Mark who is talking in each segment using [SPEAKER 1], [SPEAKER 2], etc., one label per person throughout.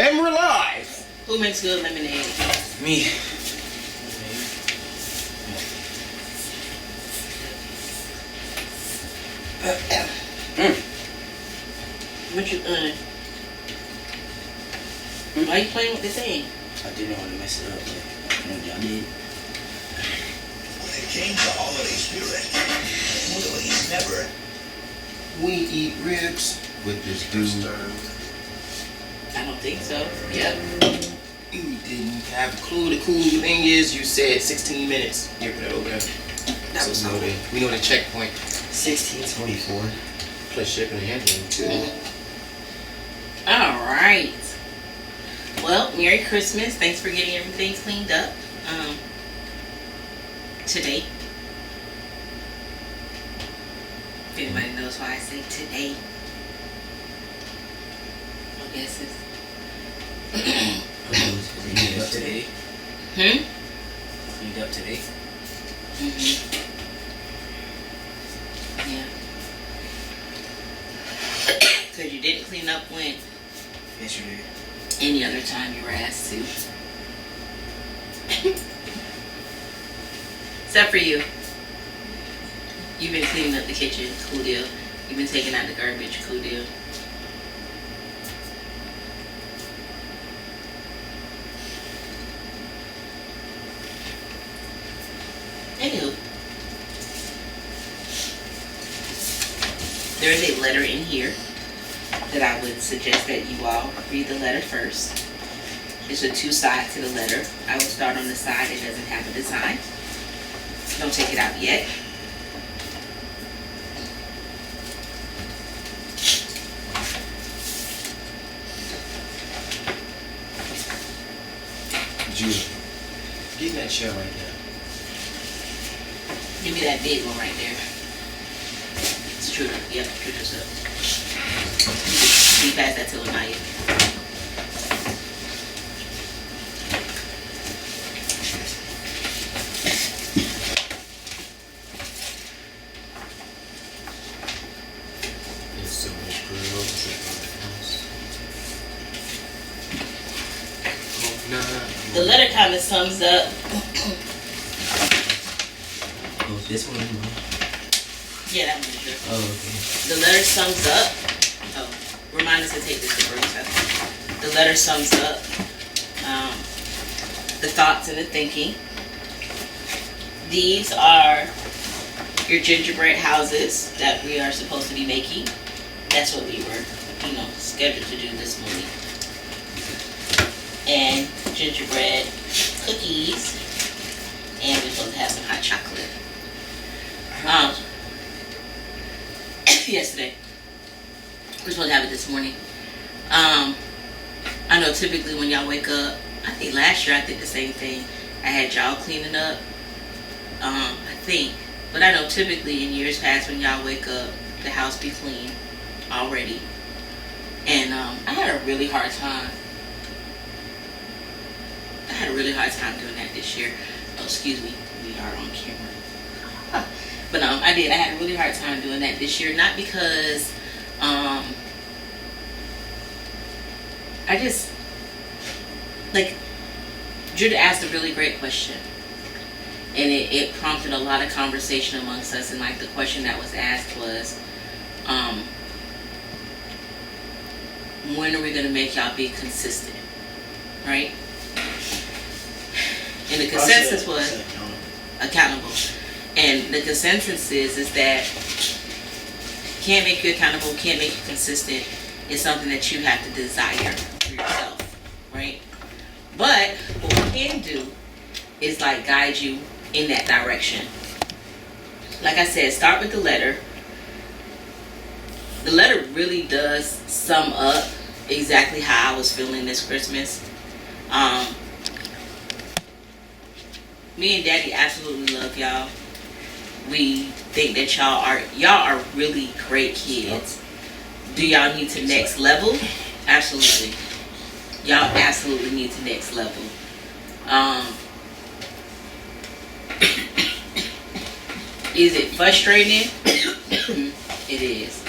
[SPEAKER 1] And we're live.
[SPEAKER 2] Who makes good lemonade?
[SPEAKER 1] Me.
[SPEAKER 2] What you Why you playing with the thing?
[SPEAKER 1] I didn't want to mess it up, but maybe I did.
[SPEAKER 3] When it came to holiday spirit, Willie's never.
[SPEAKER 1] We eat ribs with this dude.
[SPEAKER 2] I don't think so. Yep.
[SPEAKER 1] You didn't have a clue. The cool thing is you said 16 minutes. Here, put it over there.
[SPEAKER 2] That was cool.
[SPEAKER 1] We know the checkpoint.
[SPEAKER 4] 1624.
[SPEAKER 1] Plus shipping and handling too.
[SPEAKER 2] All right. Well, Merry Christmas. Thanks for getting everything cleaned up. Today. If anybody knows why I say today. I guess it's
[SPEAKER 4] Cleaned up today. Cleaned up today.
[SPEAKER 2] Yeah. Because you didn't clean up when?
[SPEAKER 4] Yesterday.
[SPEAKER 2] Any other time you were asked to. Except for you. You've been cleaning up the kitchen, cool deal. You've been taking out the garbage, cool deal. Anywho, there is a letter in here that I would suggest that you all read the letter first. There's a two sides to the letter. I will start on the side that doesn't have a design. Don't take it out yet.
[SPEAKER 1] Julie, get in that chair right there.
[SPEAKER 2] Give me that big one right there. It's true. Yep, true yourself. You pass that to Anaya.
[SPEAKER 1] There's so much grills at my house.
[SPEAKER 2] The letter kind of sums up.
[SPEAKER 4] Oh, this one?
[SPEAKER 2] Yeah, that one's true.
[SPEAKER 4] Oh, okay.
[SPEAKER 2] The letter sums up. Oh, remind us to take this to work. The letter sums up the thoughts and the thinking. These are your gingerbread houses that we are supposed to be making. That's what we were, scheduled to do this morning. And gingerbread cookies. And we're supposed to have some hot chocolate. Yesterday. We're supposed to have it this morning. I know typically when y'all wake up, I think last year I did the same thing. I had y'all cleaning up. I think. But I know typically in years past when y'all wake up, the house be clean already. And I had a really hard time. Doing that this year. Oh, excuse me. We are on camera. But I did. I had a really hard time doing that this year. Not because I just Judah asked a really great question. And it prompted a lot of conversation amongst us. And the question that was asked was, when are we gonna make y'all be consistent? Right? And the consensus was accountable. And the consensus is that can't make you accountable, can't make you consistent. It's something that you have to desire for yourself, right? But what we can do is guide you in that direction. Like I said, start with the letter. The letter really does sum up exactly how I was feeling this Christmas. Me and Daddy absolutely love y'all. We think that y'all are really great kids. Do y'all need to next level? Absolutely. Y'all absolutely need to next level. Is it frustrating? It is.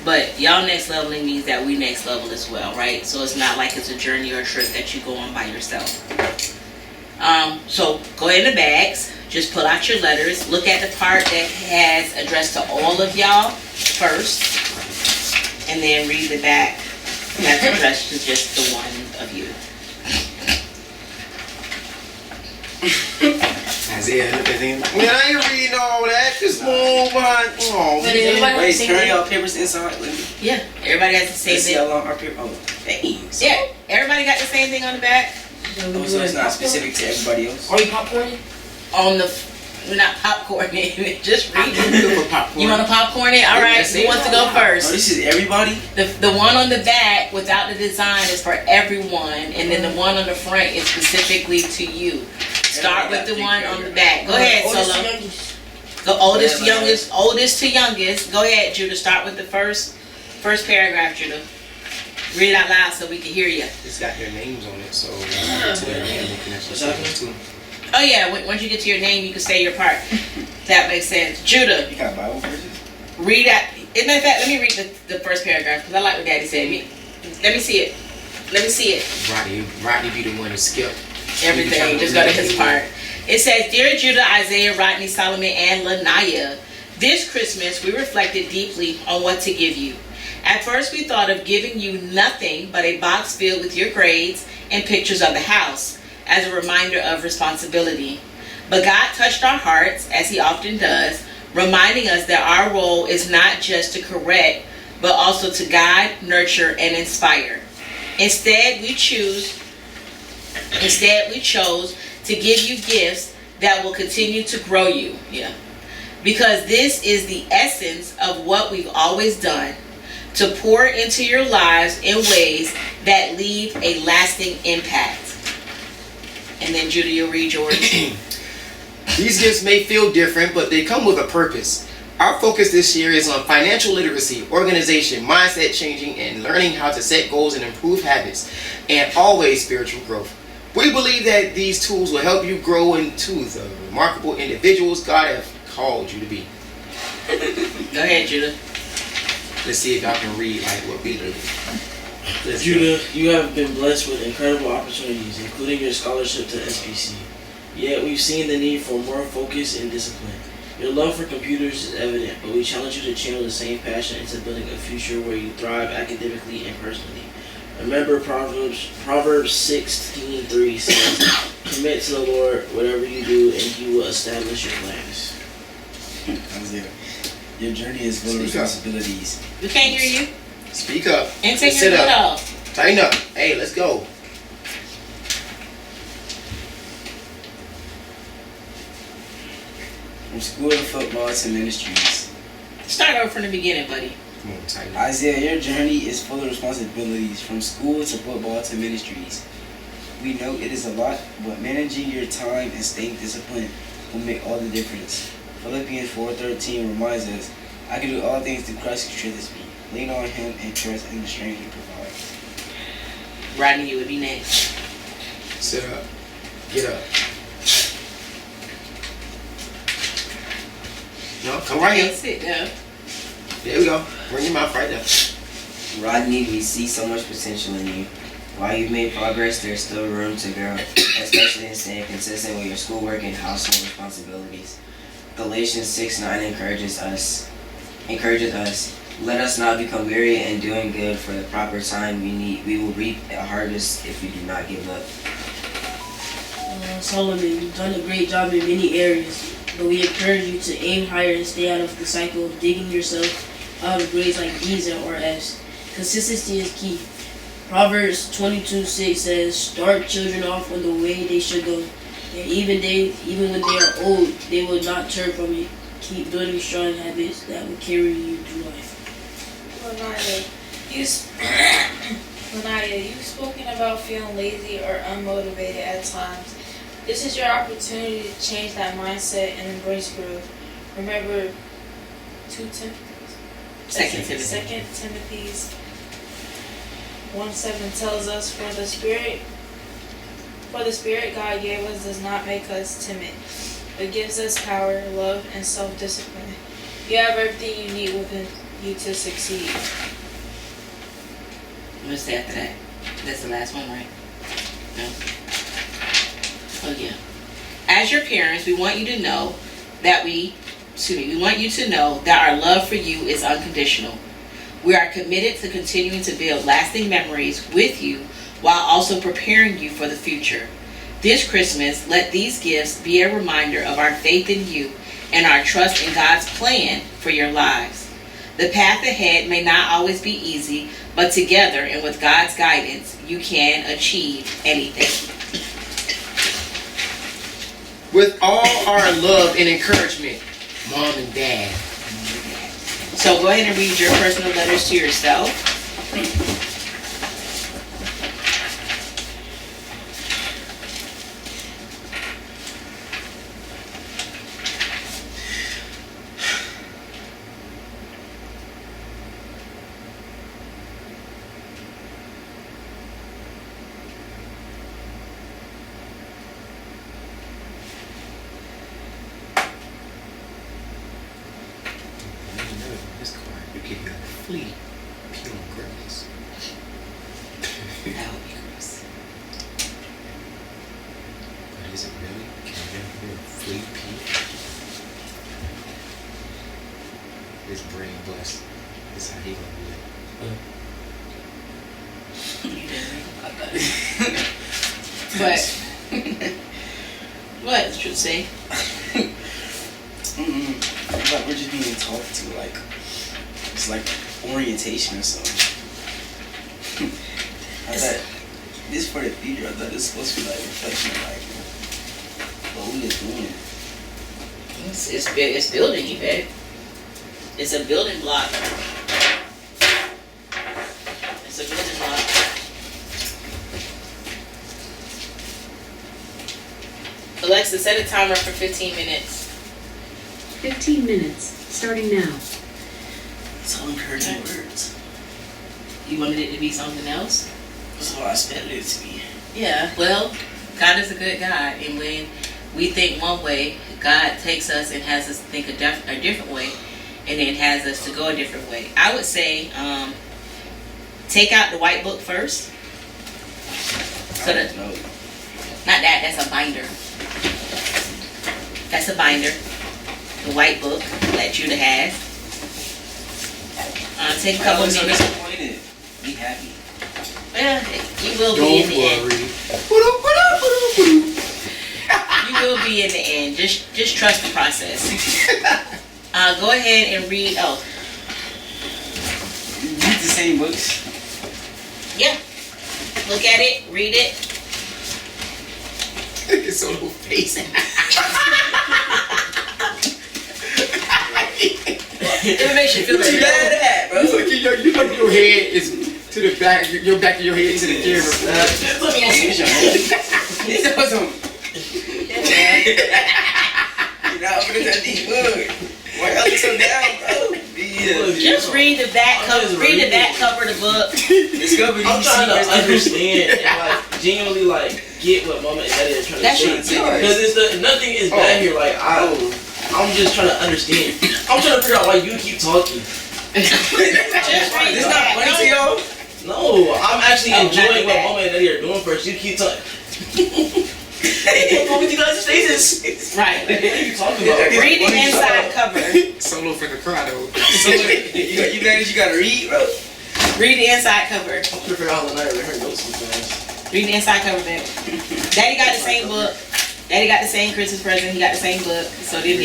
[SPEAKER 2] But y'all next leveling means that we next level as well, right? So it's not like it's a journey or a trip that you go on by yourself. So go ahead in the bags. Just pull out your letters. Look at the part that has addressed to all of y'all first. And then read the back that's addressed to just the one of you.
[SPEAKER 1] Isaiah, look at him. Man, I ain't reading all that. Just move on. Oh,
[SPEAKER 2] But is everybody
[SPEAKER 4] Wait,
[SPEAKER 2] have the
[SPEAKER 4] carry
[SPEAKER 2] same
[SPEAKER 4] y'all
[SPEAKER 2] thing?
[SPEAKER 4] papers inside. Let me
[SPEAKER 2] Yeah, everybody has the same
[SPEAKER 4] let's see how
[SPEAKER 2] thing.
[SPEAKER 4] long our paper. Oh, thanks.
[SPEAKER 2] Yeah, everybody got the same thing on the back.
[SPEAKER 4] Oh, so it's not specific to everybody else.
[SPEAKER 5] Are you popcorning?
[SPEAKER 2] On the, we're not popcorning it. Just read it.
[SPEAKER 1] good for popcorn.
[SPEAKER 2] You want to popcorn it? All right. Who wants to go
[SPEAKER 4] Oh,
[SPEAKER 2] first?
[SPEAKER 4] this is everybody.
[SPEAKER 2] The one on the back without the design is for everyone, and then the one on the front is specifically to you. Start with the one on the back. Go ahead,
[SPEAKER 5] Oldest to
[SPEAKER 2] Solo.
[SPEAKER 5] youngest.
[SPEAKER 2] The oldest to
[SPEAKER 4] Yeah,
[SPEAKER 2] youngest, oldest to youngest. Go ahead, Judah. Start with the first paragraph, Judah. Read it out loud so we can hear you.
[SPEAKER 1] It's got their names on it, so to their name, we can actually say it too.
[SPEAKER 2] Oh yeah, once you get to your name, you can say your part. That makes sense. Judah,
[SPEAKER 4] You got Bible verses?
[SPEAKER 2] read that. In fact, let me read the first paragraph because I like what Daddy said. Let me see it. Let me see it.
[SPEAKER 1] Rodney be the one to skip.
[SPEAKER 2] Everything. Just go to his part. It says, Dear Judah, Isaiah, Rodney, Solomon, and Lanaya, this Christmas we reflected deeply on what to give you. At first we thought of giving you nothing but a box filled with your grades and pictures of the house as a reminder of responsibility. But God touched our hearts, as he often does, reminding us that our role is not just to correct, but also to guide, nurture, and inspire. Instead, we chose to give you gifts that will continue to grow you. Yeah. Because this is the essence of what we've always done, to pour into your lives in ways that leave a lasting impact. And then Judah, you'll read yours.
[SPEAKER 1] These gifts may feel different, but they come with a purpose. Our focus this year is on financial literacy, organization, mindset changing, and learning how to set goals and improve habits, and always spiritual growth. We believe that these tools will help you grow into the remarkable individuals God has called you to be.
[SPEAKER 2] Go ahead, Judah.
[SPEAKER 1] Let's see if y'all can read like what we do.
[SPEAKER 5] Judah, you have been blessed with incredible opportunities, including your scholarship to SPC. Yet we've seen the need for more focus and discipline. Your love for computers is evident, but we challenge you to channel the same passion into building a future where you thrive academically and personally. Remember Proverbs 16:3 says, Commit to the Lord whatever you do, and he will establish your plans.
[SPEAKER 4] Isaiah, your journey is full of
[SPEAKER 1] Speak up.
[SPEAKER 4] responsibilities.
[SPEAKER 2] We can't hear you.
[SPEAKER 1] Speak up.
[SPEAKER 2] And take
[SPEAKER 1] Sit
[SPEAKER 2] your hood
[SPEAKER 1] up.
[SPEAKER 2] off.
[SPEAKER 1] Tighten up. Hey, let's go.
[SPEAKER 4] From school to football to ministries.
[SPEAKER 2] Start over from the beginning, buddy.
[SPEAKER 1] Come on, tighten up.
[SPEAKER 4] Isaiah, your journey is full of responsibilities. From school to football to ministries. We know it is a lot, but managing your time and staying disciplined will make all the difference. Philippians 4:13 reminds us, I can do all things through Christ who strengthens me. Lean on him and trust in the strength he provides.
[SPEAKER 2] Rodney, you would be next.
[SPEAKER 1] Sit up. Get up. No, come right here.
[SPEAKER 2] Sit down.
[SPEAKER 1] There we go. Bring your mouth right there.
[SPEAKER 6] Rodney, we see so much potential in you. While you've made progress, there's still room to grow, especially in staying consistent with your schoolwork and household responsibilities. Galatians 6:9 encourages us, let us not become weary in doing good, for the proper time we will reap a harvest if we do not give up.
[SPEAKER 7] Solomon, you've done a great job in many areas, but we encourage you to aim higher and stay out of the cycle of digging yourself out of grades like D's or F's. Consistency is key. Proverbs 22:6 says, Start children off on the way they should go, and even when they are old, they will not turn from it. Keep building strong habits that will carry you through life.
[SPEAKER 8] Lanaya, you've spoken about feeling lazy or unmotivated at times. This is your opportunity to change that mindset and embrace growth. Remember 2
[SPEAKER 2] Second Timothy.
[SPEAKER 8] 2 Timothy's 1:7 tells us, For the Spirit God gave us does not make us timid, but gives us power, love, and self-discipline. You have everything you need you to succeed.
[SPEAKER 2] What's after that? That's the last one, right? No. Oh yeah. As your parents, we want you to know that we want you to know that our love for you is unconditional. We are committed to continuing to build lasting memories with you while also preparing you for the future. This Christmas, let these gifts be a reminder of our faith in you and our trust in God's plan for your lives. The path ahead may not always be easy, but together and with God's guidance, you can achieve anything.
[SPEAKER 1] With all our love and encouragement, Mom and Dad.
[SPEAKER 2] So go ahead and read your personal letters to yourself.
[SPEAKER 1] This car, you can hear a flea pee on grass.
[SPEAKER 2] That would be gross.
[SPEAKER 1] But is it really? Can you ever hear a flea pee? His brain bust. This is how he gonna do it.
[SPEAKER 2] But what should say?
[SPEAKER 4] Like we're just being talked to, like it's like orientation or something. I thought this for the future. I thought this was supposed to be like reflection of like what we was doing.
[SPEAKER 2] It's building, you bet. It's a building block. It's a building block. Alexa, set a timer for 15 minutes.
[SPEAKER 9] 15 minutes, starting now.
[SPEAKER 4] So encouraging words.
[SPEAKER 2] You wanted it to be something else?
[SPEAKER 4] That's what I expected it to be.
[SPEAKER 2] Yeah, well, God is a good God, and when we think one way, God takes us and has us think a different way, and then has us to go a different way. I would say, take out the white book first. So that,
[SPEAKER 4] No.
[SPEAKER 2] not that, that's a binder. That's a binder. The white book that Judah has. Take a couple
[SPEAKER 4] I'm so
[SPEAKER 2] minutes.
[SPEAKER 4] disappointed. Be happy.
[SPEAKER 2] Well, you will be
[SPEAKER 1] Don't
[SPEAKER 2] in the end.
[SPEAKER 1] worry.
[SPEAKER 2] You will be in the end. Just trust the process. Go ahead and read. Oh,
[SPEAKER 4] Read the same books.
[SPEAKER 2] yeah. Look at it. Read it.
[SPEAKER 1] It's on her face.
[SPEAKER 2] It makes you feel
[SPEAKER 4] What you
[SPEAKER 2] like
[SPEAKER 4] mad at, bro?
[SPEAKER 1] You like your head is to the back, your back of your head to the camera.
[SPEAKER 2] Let me ask you.
[SPEAKER 4] This was some. You're not opening that deep book. Why y'all look so down, bro?
[SPEAKER 2] Just read the back cover. Read the back cover of the book.
[SPEAKER 4] Discover
[SPEAKER 5] I'm trying to understand and like genuinely like get what Mama and Daddy are trying
[SPEAKER 2] That's
[SPEAKER 5] to
[SPEAKER 2] your
[SPEAKER 5] say.
[SPEAKER 2] choice.
[SPEAKER 5] Because nothing is bad here. Like I'm just trying to understand. I'm trying to figure out why you keep talking.
[SPEAKER 2] Just read
[SPEAKER 4] This
[SPEAKER 2] the
[SPEAKER 4] not funny to
[SPEAKER 2] back.
[SPEAKER 4] y'all?
[SPEAKER 5] No, I'm actually
[SPEAKER 2] Oh,
[SPEAKER 5] enjoying what
[SPEAKER 2] not
[SPEAKER 5] Mama and Daddy are doing first. You keep talking. What's wrong with you guys' faces?
[SPEAKER 2] Right.
[SPEAKER 5] What are you talking about?
[SPEAKER 2] Read the inside cover.
[SPEAKER 1] Solo for the crowd though.
[SPEAKER 4] So you mad that you gotta read, bro?
[SPEAKER 2] Read the inside cover.
[SPEAKER 5] I'm trying to figure out how the night I heard notes sometimes.
[SPEAKER 2] Read the inside cover, babe. Daddy got the same book. Daddy got the same Christmas present. He got the same book. So did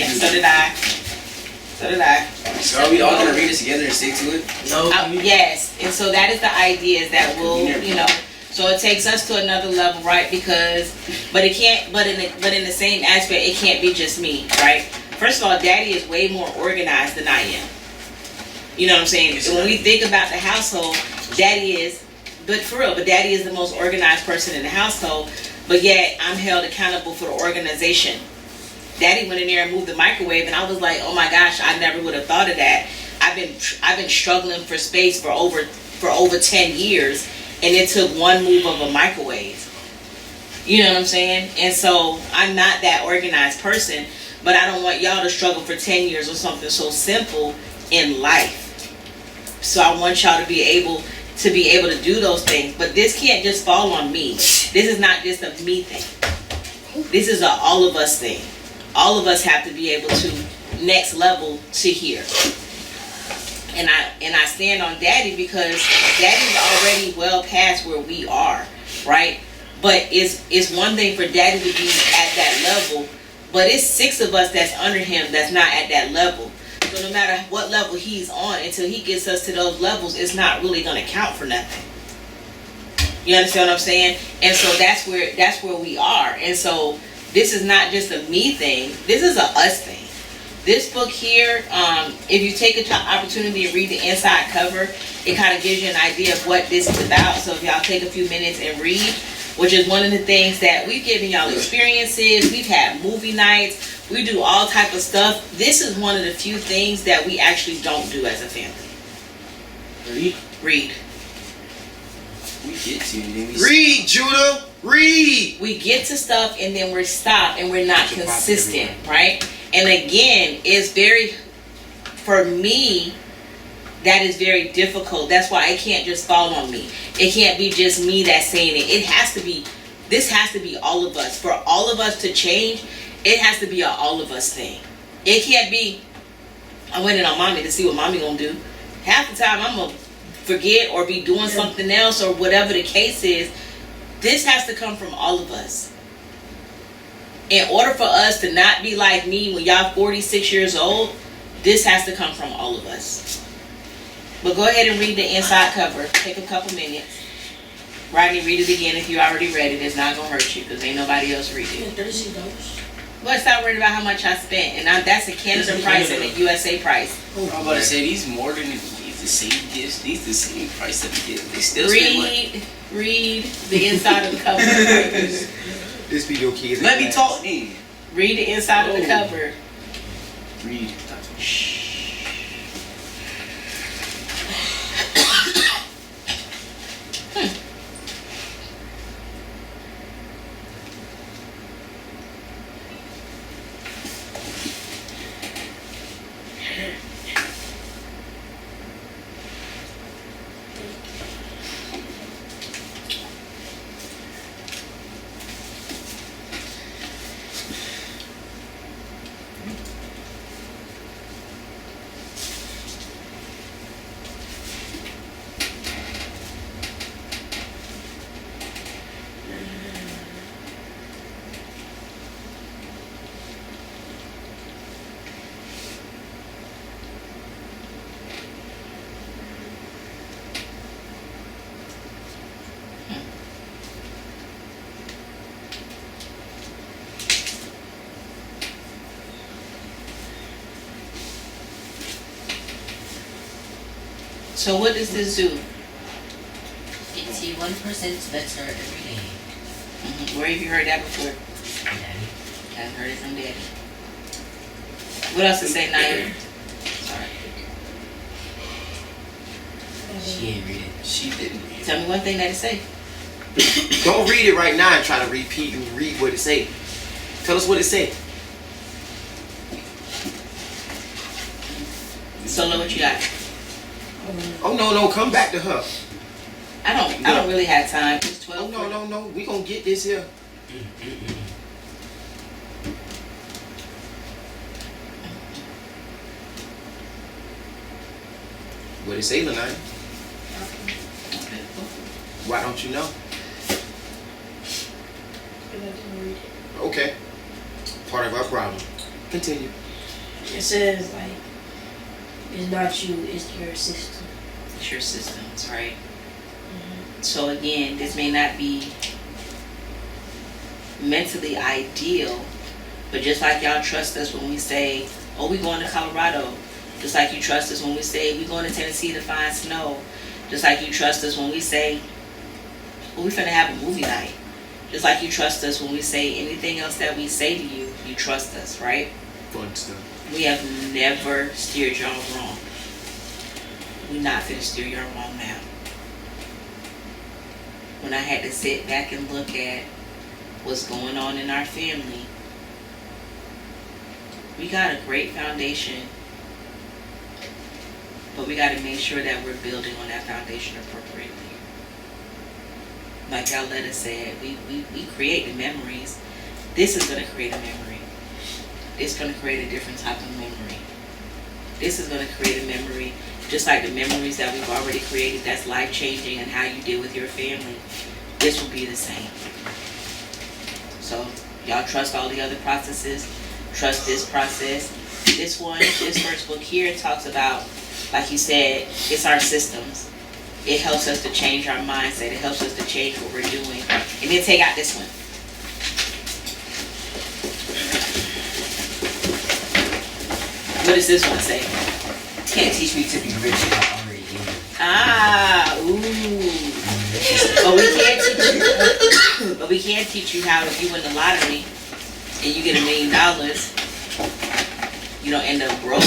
[SPEAKER 2] I. So did I.
[SPEAKER 4] So are we all gonna read this together and stick to it?
[SPEAKER 5] No,
[SPEAKER 2] Yes, and so that is the idea, is that we'll, so it takes us to another level, right? Because, but in the same aspect, it can't be just me, right? First of all, Daddy is way more organized than I am. You know what I'm saying? When we think about the household, Daddy is, but for real, but Daddy is the most organized person in the household, but yet I'm held accountable for the organization. Daddy went in there and moved the microwave, and I was like, oh my gosh, I never would have thought of that. I've been struggling for space for over 10 years, and it took one move of a microwave. You know what I'm saying? And so I'm not that organized person, but I don't want y'all to struggle for 10 years with something so simple in life. So I want y'all to be able to do those things. But this can't just fall on me. This is not just a me thing. This is a all of us thing. All of us have to be able to next level to here. And I stand on Daddy because Daddy's already well past where we are, right? But it's one thing for Daddy to be at that level, but it's 6 of us that's under him that's not at that level. So no matter what level he's on, until he gets us to those levels, it's not really going to count for nothing. You understand what I'm saying? And so that's where we are. And so this is not just a me thing. This is a us thing. This book here, if you take an opportunity to read the inside cover, it kind of gives you an idea of what this is about. So if y'all take a few minutes and read, which is one of the things that we've given y'all experiences. We've had movie nights. We do all type of stuff. This is one of the few things that we actually don't do as a family. Read.
[SPEAKER 4] We get to, and then we
[SPEAKER 1] Read, Judah. Read.
[SPEAKER 2] We get to stuff and then we're stopped and we're not consistent, right? And again, it's very, for me, that is very difficult. That's why it can't just fall on me. It can't be just me that's saying it. This has to be all of us. For all of us to change, it has to be an all of us thing. It can't be, I went in on mommy to see what mommy gonna do. Half the time I'm gonna forget or be doing something else or whatever the case is. This has to come from all of us. In order for us to not be like me when y'all 46 years old, this has to come from all of us. But go ahead and read the inside cover. Take a couple minutes. Rodney, read it again if you already read it. It's not going to hurt you because ain't nobody else read it.
[SPEAKER 7] $36.
[SPEAKER 2] Well, stop worried about how much I spent. And that's a Canada price and a USA price.
[SPEAKER 4] I'm about to say these more than these the same gifts. These the same price that we get. They still spend money.
[SPEAKER 2] Read the inside of the cover.
[SPEAKER 1] This be your kids.
[SPEAKER 4] Let me talk then.
[SPEAKER 2] Read the inside of the cover.
[SPEAKER 4] Read.
[SPEAKER 2] So what does this do?
[SPEAKER 10] It's you 1% better every day.
[SPEAKER 2] Where have you heard that before?
[SPEAKER 10] Daddy.
[SPEAKER 2] I've heard it from Daddy. What else to say, Naya? Sorry.
[SPEAKER 10] She ain't read it.
[SPEAKER 4] She didn't read it.
[SPEAKER 2] Tell me one thing that it say.
[SPEAKER 1] Don't read it right now and try to repeat and read what it say. Tell us what it say.
[SPEAKER 2] Solo, what you got?
[SPEAKER 1] Oh no, come back to her.
[SPEAKER 2] I don't really have time. It's 12.
[SPEAKER 1] Oh no. We gonna get this here. What it say, Lanai? Why don't you know? Okay. Part of our problem. Continue.
[SPEAKER 7] It says like it's not you, it's your system.
[SPEAKER 2] It's your systems, right? So again, this may not be mentally ideal, but just like y'all trust us when we say, oh, we going to Colorado. Just like you trust us when we say, we going to Tennessee to find snow. Just like you trust us when we say, well, we finna have a movie night. Just like you trust us when we say anything else that we say to you, you trust us, right?
[SPEAKER 1] Fun stuff.
[SPEAKER 2] We have never steered y'all wrong. We're not finna steer y'all wrong now. When I had to sit back and look at what's going on in our family, we got a great foundation. But we got to make sure that we're building on that foundation appropriately. Like Aletta said, we create the memories. This is going to create a memory. It's going to create a different type of memory. This is going to create a memory, just like the memories that we've already created that's life-changing and how you deal with your family. This will be the same. So, y'all trust all the other processes. Trust this process. This first book here talks about, like you said, it's our systems. It helps us to change our mindset. It helps us to change what we're doing. And then take out this one. What does this one say?
[SPEAKER 6] Can't teach me to be rich if I already am.
[SPEAKER 2] Ooh. But we can't teach you how if you win the lottery and you get $1 million, you don't end up broke.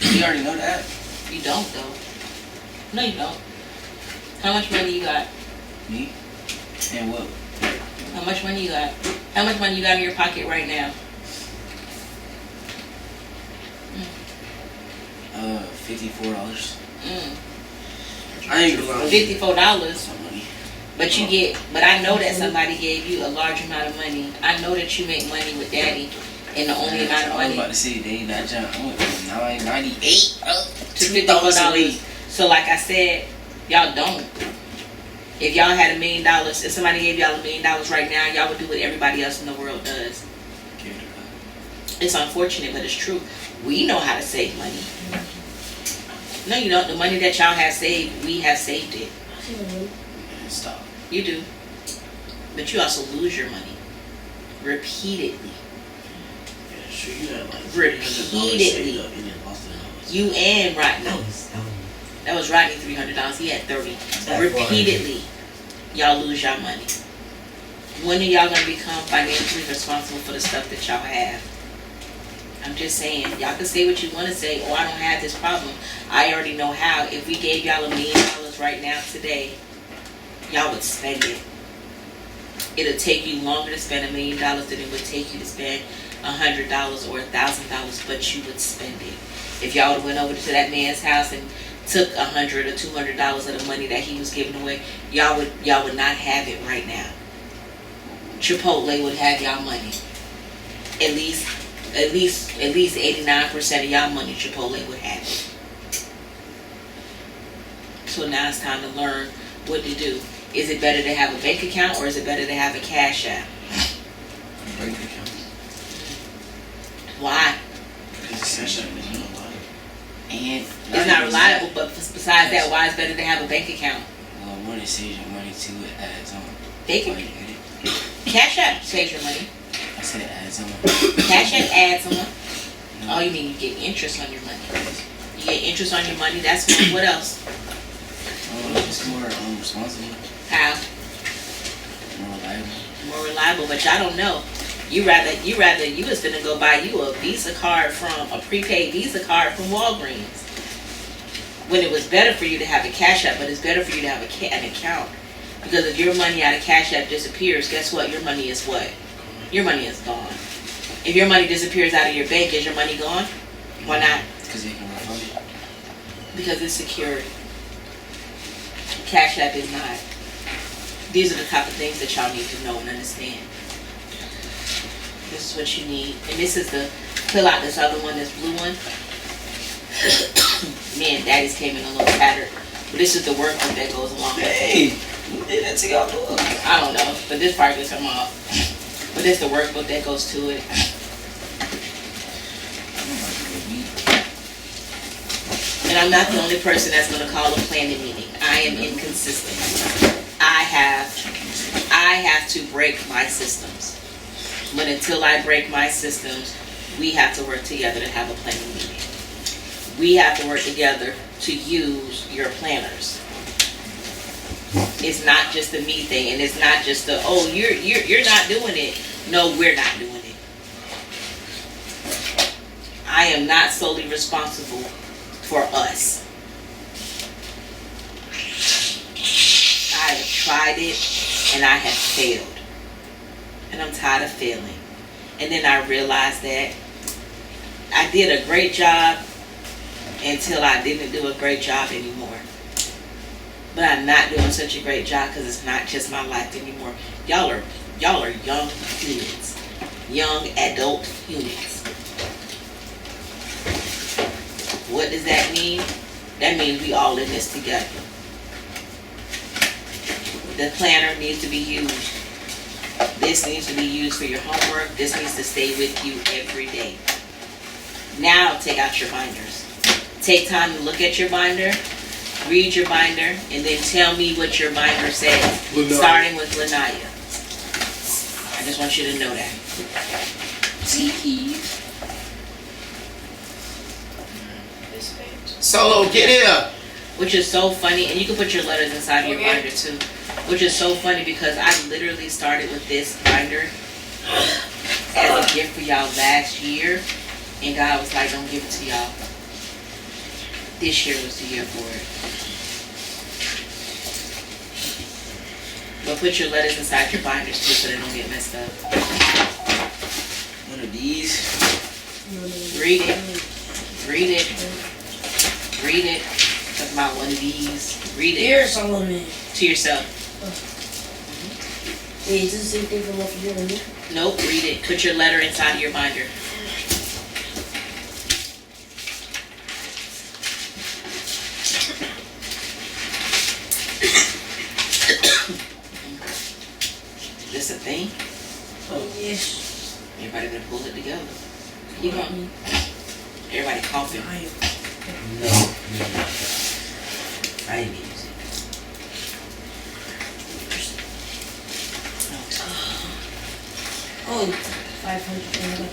[SPEAKER 4] You already know that.
[SPEAKER 2] You don't though. No, you don't. How much money you got?
[SPEAKER 4] Me? And what?
[SPEAKER 2] How much money you got? How much money you got in your pocket right now?
[SPEAKER 4] $54.
[SPEAKER 2] I ain't gonna lie. $54.
[SPEAKER 4] Some money.
[SPEAKER 2] But I know that somebody gave you a large amount of money. I know that you make money with daddy, and the only amount of
[SPEAKER 4] I was
[SPEAKER 2] money
[SPEAKER 4] about to say they that jump. I went from 998
[SPEAKER 2] to $54. So like I said, y'all don't. If y'all had $1 million, if somebody gave y'all $1 million right now, y'all would do what everybody else in the world does. It's unfortunate, but it's true. We know how to save money. No, you don't. The money that y'all have saved, we have saved it.
[SPEAKER 4] Stop.
[SPEAKER 2] You do. But you also lose your money. Repeatedly.
[SPEAKER 5] Yeah, sure. You had like
[SPEAKER 2] Repeatedly.
[SPEAKER 5] up and then lost it.
[SPEAKER 2] You and Rodney. That was Rodney $300. He had 30. Repeatedly, y'all lose y'all money. When are y'all gonna become financially responsible for the stuff that y'all have? I'm just saying, y'all can say what you want to say. Oh, I don't have this problem. I already know how. If we gave y'all $1 million right now today, y'all would spend it. It'll take you longer to spend $1 million than it would take you to spend $100 or $1,000, but you would spend it. If y'all would have went over to that man's house and took $100 or $200 of the money that he was giving away, y'all would not have it right now. Chipotle would have y'all money. At least 89% of y'all money Chipotle would have it. So now it's time to learn what to do. Is it better to have a bank account or is it better to have a cash app?
[SPEAKER 4] Bank account.
[SPEAKER 2] Why?
[SPEAKER 4] Because cash app is not reliable. And
[SPEAKER 2] It's not reliable, but besides that, why is it better to have a bank account?
[SPEAKER 4] Well, one, it saves your money. Two, it adds on.
[SPEAKER 2] They can. Cash app saves your money.
[SPEAKER 4] I said adds on.
[SPEAKER 2] Cash app adds on. Oh, you mean you get interest on your money? You get interest on your money. That's one. What else?
[SPEAKER 4] It's more responsible.
[SPEAKER 2] How?
[SPEAKER 4] More reliable.
[SPEAKER 2] More reliable, but y'all don't know. You was gonna go buy you a Visa card from a prepaid Visa card from Walgreens. When it was better for you to have a cash app, but it's better for you to have an account. Because if your money out of cash app disappears, guess what? Your money is what? Your money is gone. If your money disappears out of your bank, is your money gone? Why not?
[SPEAKER 4] Because they can refund it.
[SPEAKER 2] Because it's secured. Cash app is not. These are the type of things that y'all need to know and understand. This is what you need. And this is the, fill out this other one, this blue one. Me and Daddy's came in a little tattered. But this is the workbook that goes along with it.
[SPEAKER 4] Hey, who did that to y'all book?
[SPEAKER 2] I don't know, but this part gets come off. But this is the workbook that goes to it. And I'm not the only person that's going to call a planning meeting. I am inconsistent. I have to break my systems. But until I break my systems, we have to work together to have a planning meeting. We have to work together to use your planners. It's not just a me thing, and it's not just the, oh, you're not doing it. No, we're not doing it. I am not solely responsible for us. I have tried it and I have failed. And I'm tired of failing. And then I realized that I did a great job until I didn't do a great job anymore. But I'm not doing such a great job because it's not just my life anymore. Y'all are young humans, young adult humans. What does that mean? That means we all in this together. The planner needs to be used. This needs to be used for your homework. This needs to stay with you every day. Now take out your binders. Take time to look at your binder, read your binder, and then tell me what your binder says, starting with Lanaya. I just want you to know that.
[SPEAKER 1] Solo, get here.
[SPEAKER 2] Which is so funny, and you can put your letters inside of your binder too. Which is so funny because I literally started with this binder as a gift for y'all last year, and God was like, "Don't give it to y'all." This year was the year for it. But put your letters inside your binders too, so they don't get messed up.
[SPEAKER 4] One of these.
[SPEAKER 2] Read it. Read it. Read it. Talk about one of these. Read it.
[SPEAKER 7] Dear Solomon.
[SPEAKER 2] To yourself.
[SPEAKER 7] Wait, is this the same thing from what you're doing?
[SPEAKER 2] Nope, read it. Put your letter inside of your binder. This a thing?
[SPEAKER 7] Oh, yes.
[SPEAKER 2] Everybody gonna pull it together. You going? Everybody coughing.
[SPEAKER 6] No. I didn't use it.
[SPEAKER 7] Oh, 500.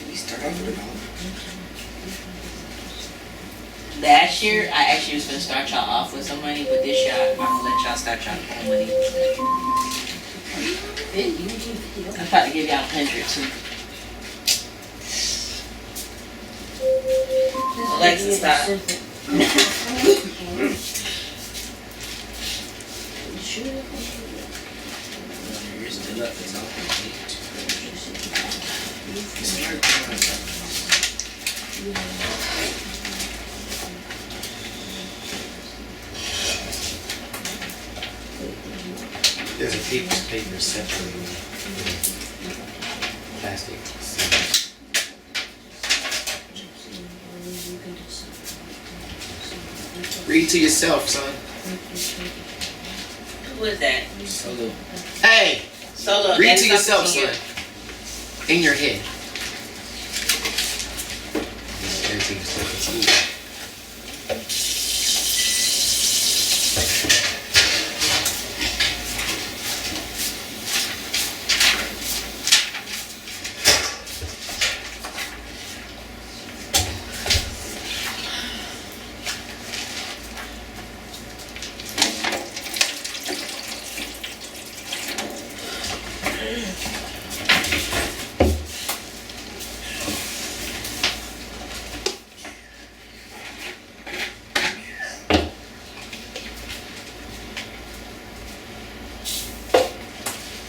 [SPEAKER 6] We start off with a dollar.
[SPEAKER 2] Last year, I actually was gonna start y'all off with some money, but this year, I'm gonna let y'all start y'all own money. I'm about to give y'all 100 too. Alexa, stop.
[SPEAKER 4] You're still up. It's not complete.
[SPEAKER 1] There's a paper separating plastic. Read to yourself, son.
[SPEAKER 2] Who is that?
[SPEAKER 4] Solo.
[SPEAKER 1] Hey,
[SPEAKER 2] Solo.
[SPEAKER 1] read
[SPEAKER 2] that's
[SPEAKER 1] to yourself,
[SPEAKER 2] something
[SPEAKER 1] son. In your head. Everything's different.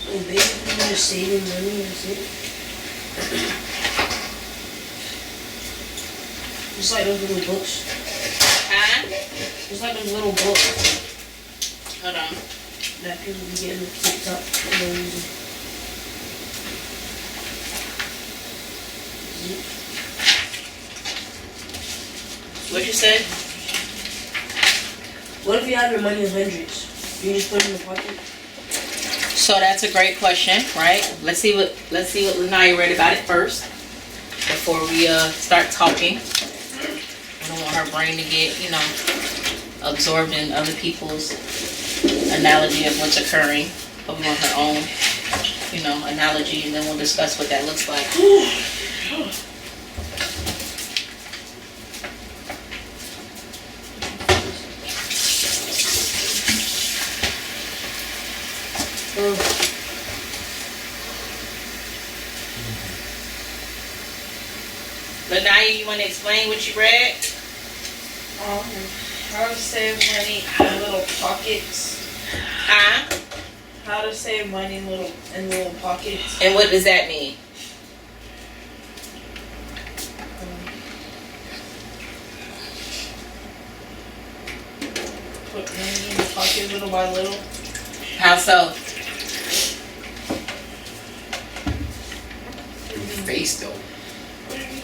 [SPEAKER 7] So basically, you're saving money, that's it. Just like those little books.
[SPEAKER 2] Huh?
[SPEAKER 7] Just like those little books
[SPEAKER 2] Hold on.
[SPEAKER 7] that people be getting on TikTok for no reason.
[SPEAKER 2] What you said?
[SPEAKER 7] What if you have your money in hundreds? You just put it in the pocket?
[SPEAKER 2] So that's a great question, right? Let's see what Lanaya read about it first before we start talking. I don't want her brain to get, absorbed in other people's analogy of what's occurring. But we want her own, analogy, and then we'll discuss what that looks like. Lanaya, you want to explain what you read?
[SPEAKER 8] How to save money in little pockets.
[SPEAKER 2] Huh?
[SPEAKER 8] How to save money in little pockets.
[SPEAKER 2] And what does that mean?
[SPEAKER 8] Put money in the pocket little by little.
[SPEAKER 2] How so?
[SPEAKER 1] Face though.
[SPEAKER 8] What do you mean?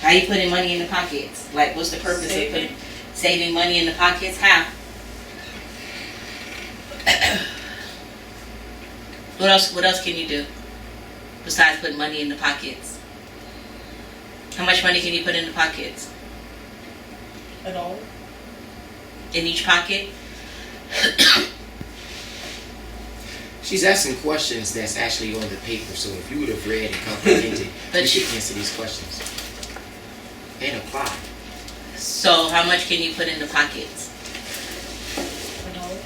[SPEAKER 2] How you putting money in the pockets? Like, what's the purpose of saving money in the pockets? How? What else? What else can you do besides putting money in the pockets? How much money can you put in the pockets?
[SPEAKER 8] At all?
[SPEAKER 2] In each pocket?
[SPEAKER 1] She's asking questions that's actually on the paper, so if you would have read and comprehended,
[SPEAKER 2] But
[SPEAKER 1] you
[SPEAKER 2] she-
[SPEAKER 1] should answer these questions. And apply.
[SPEAKER 2] So how much can you put in the pockets?
[SPEAKER 8] At all?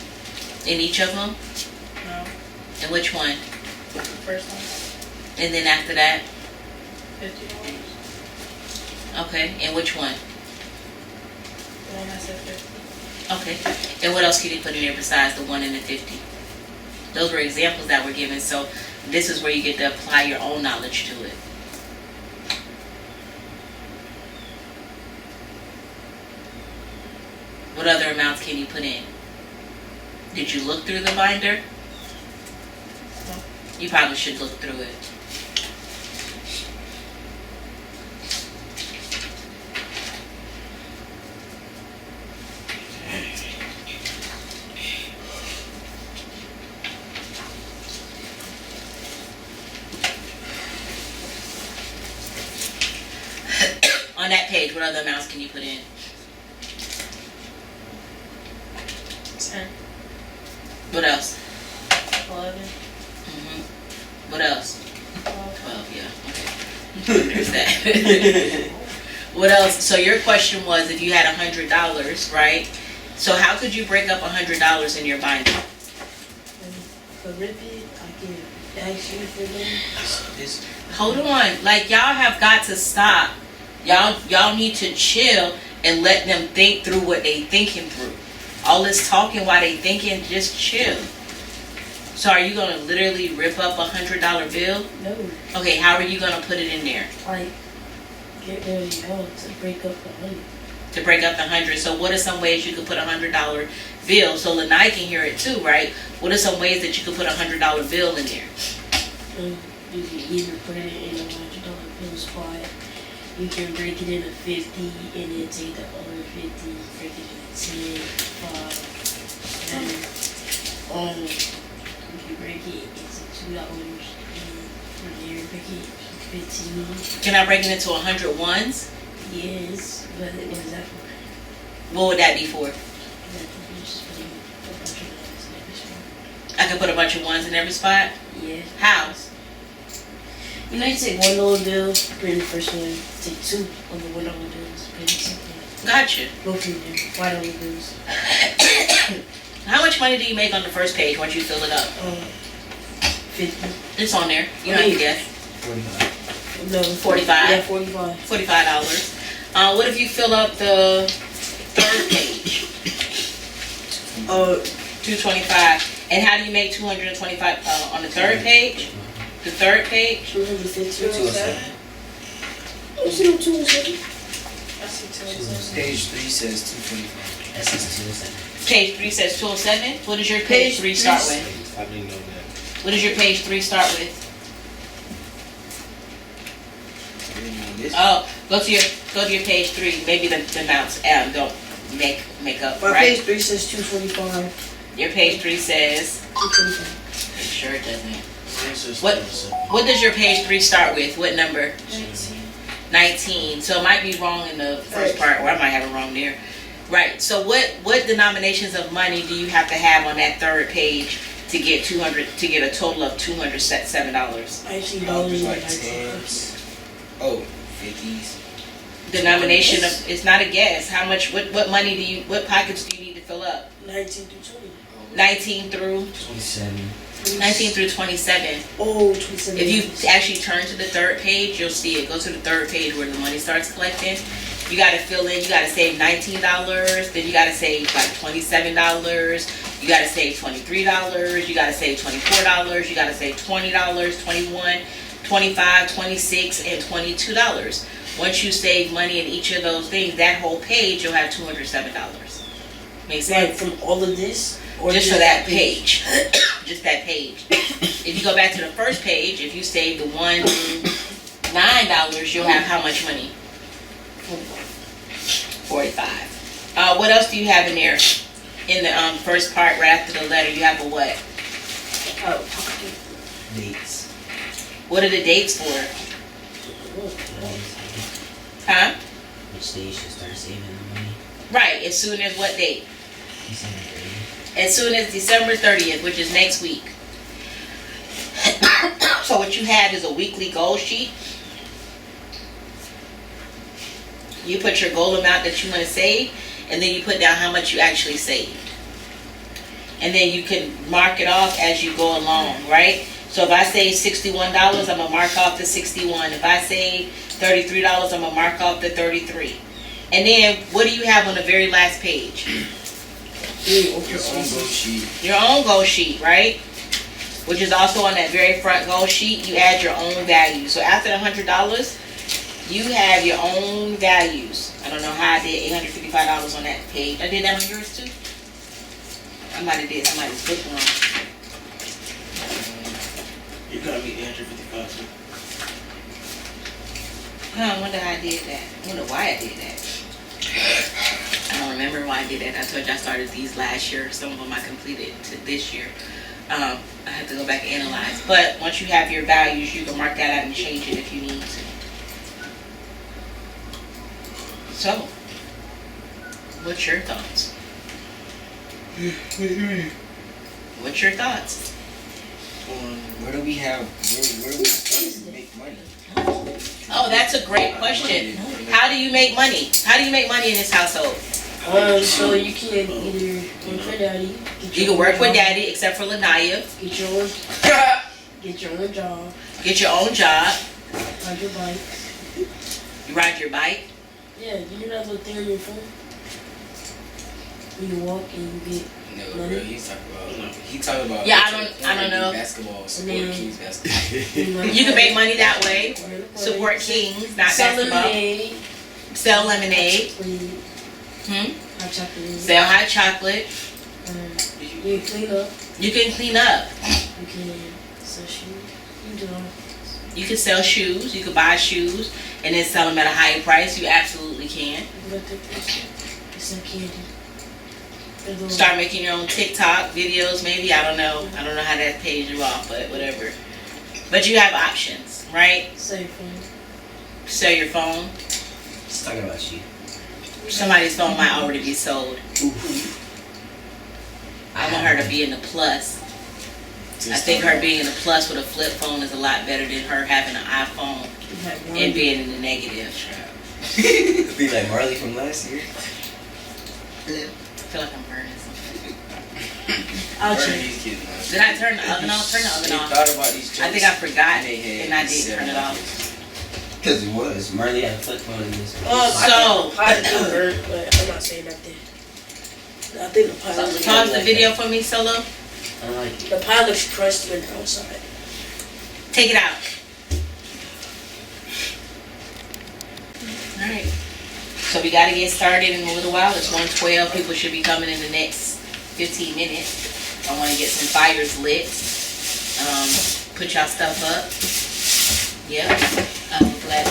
[SPEAKER 2] In each of them?
[SPEAKER 8] No.
[SPEAKER 2] And which one?
[SPEAKER 8] First one.
[SPEAKER 2] And then after that?
[SPEAKER 8] $50.
[SPEAKER 2] Okay. And which one?
[SPEAKER 8] The one that said 50.
[SPEAKER 2] Okay. And what else can you put in there besides the 1 and the 50? Those were examples that were given, so this is where you get to apply your own knowledge to it. What other amounts can you put in? Did you look through the binder?
[SPEAKER 8] No.
[SPEAKER 2] You probably should look through it. On that page, what other amounts can you put in?
[SPEAKER 8] 10.
[SPEAKER 2] What else?
[SPEAKER 8] 11.
[SPEAKER 2] What else?
[SPEAKER 8] 12.
[SPEAKER 2] 12, yeah. Okay. There's that. What else? So your question was if you had $100, right? So how could you break up $100 in your binder?
[SPEAKER 7] For rip it, I can ask you for them.
[SPEAKER 2] Hold on. Like, y'all have got to stop. Y'all need to chill and let them think through what they thinking through. All this talking while they thinking, just chill. So are you gonna literally rip up $100 bill?
[SPEAKER 7] No,
[SPEAKER 2] Okay, how are you gonna put it in there?
[SPEAKER 7] like, get rid of y'all to break up the money.
[SPEAKER 2] To break up the 100. So what are some ways you could put $100 bill? So Lanai can hear it too, right? What are some ways that you could put $100 bill in there?
[SPEAKER 7] You can either put it in a $100 bill spot. You can break it into 50 and then take the other 50, break it into 10, 5, 10. You can break it into $2 and from there break it to 15.
[SPEAKER 2] Can I break it into 100 ones?
[SPEAKER 7] Yes, but what is that for?
[SPEAKER 2] What would that be for?
[SPEAKER 7] You're just putting a bunch of numbers in every spot.
[SPEAKER 2] I could put a bunch of ones in every spot?
[SPEAKER 7] Yeah.
[SPEAKER 2] How?
[SPEAKER 7] You know, you take $1 bill, put in the first one, take 2 of the $1 bills, put in the second one.
[SPEAKER 2] Gotcha.
[SPEAKER 7] Go through there, $5 bills.
[SPEAKER 2] How much money do you make on the first page once you fill it up?
[SPEAKER 7] 50.
[SPEAKER 2] It's on there. You don't have to guess.
[SPEAKER 4] 45.
[SPEAKER 7] No,
[SPEAKER 2] 45?
[SPEAKER 7] Yeah, 45.
[SPEAKER 2] $45. What if you fill up the third page? 225. And how do you make 225 on the third page? The third page?
[SPEAKER 7] 250.
[SPEAKER 6] 207.
[SPEAKER 7] You see no 207?
[SPEAKER 8] I see 207.
[SPEAKER 4] Page 3 says 245.
[SPEAKER 6] That says 207.
[SPEAKER 2] Page 3 says 207. What does your page 3 start with?
[SPEAKER 1] I didn't know that.
[SPEAKER 2] What does your page 3 start with?
[SPEAKER 4] This
[SPEAKER 2] Oh, go to your page 3. Maybe the amounts don't make up,
[SPEAKER 7] My
[SPEAKER 2] right?
[SPEAKER 7] page 3 says 245.
[SPEAKER 2] Your page 3 says.
[SPEAKER 7] 245.
[SPEAKER 2] Sure it doesn't.
[SPEAKER 5] This is
[SPEAKER 2] What?
[SPEAKER 5] 207.
[SPEAKER 2] What does your page 3 start with? What number?
[SPEAKER 8] 19.
[SPEAKER 2] 19. So it might be wrong in the first part, or I might have it wrong there. Right. So what denominations of money do you have to have on that third page to get a total of $207?
[SPEAKER 7] I see
[SPEAKER 4] dollars
[SPEAKER 7] dollars
[SPEAKER 4] like
[SPEAKER 7] like
[SPEAKER 4] tens. Oh, 50s.
[SPEAKER 2] Denomination of, it's not a guess. How much? What money what pockets do you need to fill up?
[SPEAKER 7] 19 through 20.
[SPEAKER 2] 19 through
[SPEAKER 6] 27.
[SPEAKER 2] 19 through 27.
[SPEAKER 7] Oh, 27.
[SPEAKER 2] If you actually turn to the third page, you'll see it. Go to the third page where the money starts collecting. you got to fill in, you got to save $19, then you got to save like $27, you got to save $23, you got to save $24, you got to save $20, $21, $25, $26, and $22. Once you save money in each of those things, that whole page, you'll have $207. Make
[SPEAKER 7] Like
[SPEAKER 2] sense?
[SPEAKER 7] from all of this? Or
[SPEAKER 2] Just for that page. Just that page. If you go back to the first page, if you save the $1 through $9, you'll have how much money? 45. What else do you have in there? In the first part, right after the letter, you have a what?
[SPEAKER 6] Dates.
[SPEAKER 2] What are the dates for? Huh?
[SPEAKER 6] Which day you should start saving the money?
[SPEAKER 2] Right, as soon as what date?
[SPEAKER 6] December 30th.
[SPEAKER 2] As soon as December 30th, which is next week. So what you have is a weekly goal sheet. You put your goal amount that you want to save, and then you put down how much you actually saved. And then you can mark it off as you go along, right? So if I save $61, I'm going to mark off the 61. If I save $33, I'm going to mark off the 33. And then what do you have on the very last page?
[SPEAKER 4] Your own goal sheet.
[SPEAKER 2] Your own goal sheet, right? Which is also on that very front goal sheet. You add your own values. So after the $100, you have your own values. I don't know how I did $855 on that page. I did that on yours too? I might have flipped wrong.
[SPEAKER 5] You got me 855 too.
[SPEAKER 2] I wonder how I did that. I wonder why I did that. I don't remember why I did that. I told you I started these last year. Some of them I completed to this year. I have to go back and analyze. But once you have your values, you can mark that out and change it if you need to. So, what's your thoughts? What's your thoughts?
[SPEAKER 4] Where do we make money?
[SPEAKER 2] Oh, that's a great question. How do you make money? How do you make money in this household?
[SPEAKER 7] So you can either work for daddy.
[SPEAKER 2] You can work with daddy, except for Lanaya.
[SPEAKER 7] Get your own job.
[SPEAKER 2] Get your own job.
[SPEAKER 7] Ride your bike.
[SPEAKER 2] You ride your bike.
[SPEAKER 7] Yeah, you know that little thing on your phone? When you walk and you get
[SPEAKER 4] No, bro, he talking about
[SPEAKER 2] Yeah, I don't know.
[SPEAKER 4] Basketball, support Kings basketball.
[SPEAKER 2] You can make money that way. Support Kings, not
[SPEAKER 7] Sell
[SPEAKER 2] basketball.
[SPEAKER 7] lemonade.
[SPEAKER 2] Sell lemonade.
[SPEAKER 7] Hot chocolate.
[SPEAKER 2] Sell hot chocolate.
[SPEAKER 7] You can clean up.
[SPEAKER 2] You can clean up.
[SPEAKER 7] You can sell shoes. You do all.
[SPEAKER 2] You can sell shoes. You can buy shoes and then sell them at a higher price. You absolutely can.
[SPEAKER 7] You got that person. You sell candy.
[SPEAKER 2] Start making your own TikTok videos, maybe. I don't know how that pays you off, but whatever. But you have options, right?
[SPEAKER 7] Sell your phone.
[SPEAKER 2] Sell your phone.
[SPEAKER 6] Just talking about you.
[SPEAKER 2] Somebody's phone might already be sold. I want her to be in the plus. I think her being in the plus with a flip phone is a lot better than her having an iPhone and being in the negative.
[SPEAKER 6] Be like Marley from last year.
[SPEAKER 2] I feel like I'm burning something.
[SPEAKER 7] I'll check.
[SPEAKER 2] Did I turn the oven off? Turn the oven off.
[SPEAKER 4] Thought about these jokes
[SPEAKER 2] I think I forgot
[SPEAKER 4] and
[SPEAKER 2] and I did turn it off.
[SPEAKER 6] Because it was. Marley had a flip phone in this.
[SPEAKER 2] So-
[SPEAKER 7] I think the pie did hurt, but I'm not saying nothing. I think the pie looks
[SPEAKER 2] Pause the video for me, Solo.
[SPEAKER 6] I like it.
[SPEAKER 7] The pie looks crusty on the outside.
[SPEAKER 2] Take it out. Alright. So we gotta get started in a little while. It's 1:12. People should be coming in the next 15 minutes. I wanna get some fires lit. Put y'all stuff up. Yep. I'm glad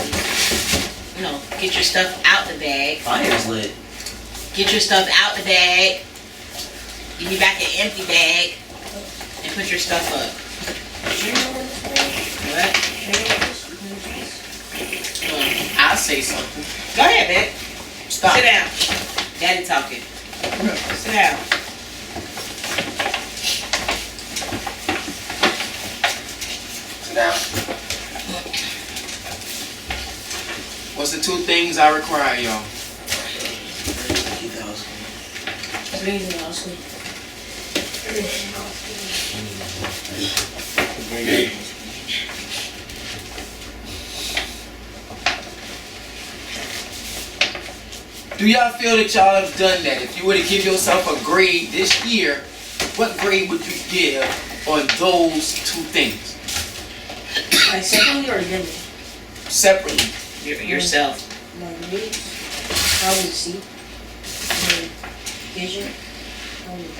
[SPEAKER 2] get your stuff out the bag.
[SPEAKER 6] Fire's lit.
[SPEAKER 2] Get your stuff out the bag. Give me back an empty bag. And put your stuff up. What?
[SPEAKER 1] I'll say something.
[SPEAKER 2] Go ahead, babe.
[SPEAKER 1] Stop.
[SPEAKER 2] Sit down. Daddy talking. Sit down.
[SPEAKER 1] Sit down. What's the 2 things I require, y'all?
[SPEAKER 7] Everything else.
[SPEAKER 1] Do y'all feel that y'all have done that? If you were to give yourself a grade this year, what grade would you give on those two things?
[SPEAKER 7] Like separately or together?
[SPEAKER 1] Separately.
[SPEAKER 2] Yourself.
[SPEAKER 7] My grades, probably C. Vision, probably B.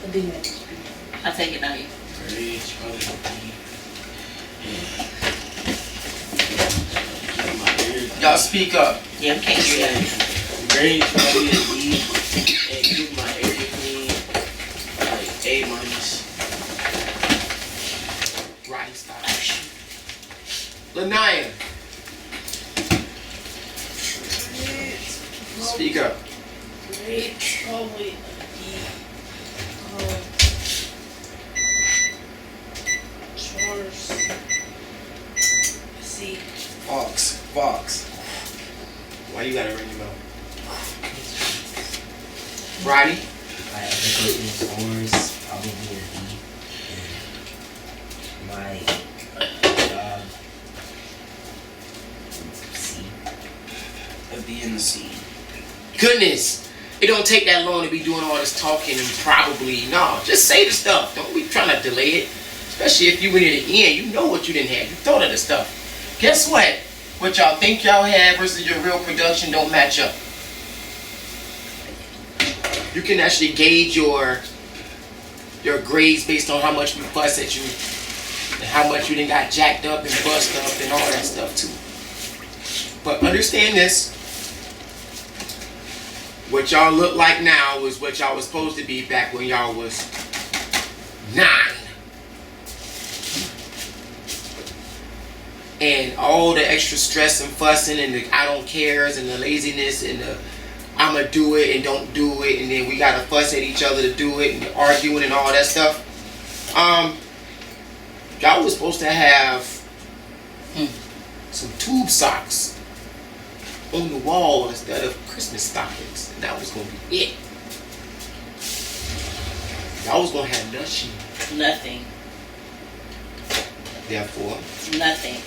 [SPEAKER 7] A B minus.
[SPEAKER 2] I'll take it now.
[SPEAKER 5] Grades probably B.
[SPEAKER 1] Y'all speak up.
[SPEAKER 2] Yeah, I can't hear that.
[SPEAKER 5] Grades probably a B, and keep my area clean, like A minus.
[SPEAKER 1] Right, stop. Lanaya. Speak up.
[SPEAKER 8] Great, probably a D. Chores. C.
[SPEAKER 4] Fox. Fox.
[SPEAKER 1] Why you gotta ring your bell? Roddy?
[SPEAKER 6] My ethical scores probably a D. And my job C.
[SPEAKER 4] A B and a C.
[SPEAKER 1] Goodness. It don't take that long to be doing all this talking and probably. No, just say the stuff. Don't be trying to delay it. Especially if you went in the end. You know what you didn't have. You thought of the stuff. Guess what? What y'all think y'all have versus your real production don't match up. You can actually gauge your grades based on how much we fuss at you and how much you done got jacked up and bust up and all that stuff too. But understand this. What y'all look like now was what y'all was supposed to be back when y'all was 9. And all the extra stress and fussing and the I don't cares and the laziness and the I'ma do it and don't do it and then we gotta fuss at each other to do it and arguing and all that stuff. Y'all was supposed to have some tube socks on the wall instead of Christmas stockings. And that was gonna be it. Y'all was gonna have nothing.
[SPEAKER 2] Nothing.
[SPEAKER 1] Therefore,
[SPEAKER 2] Nothing.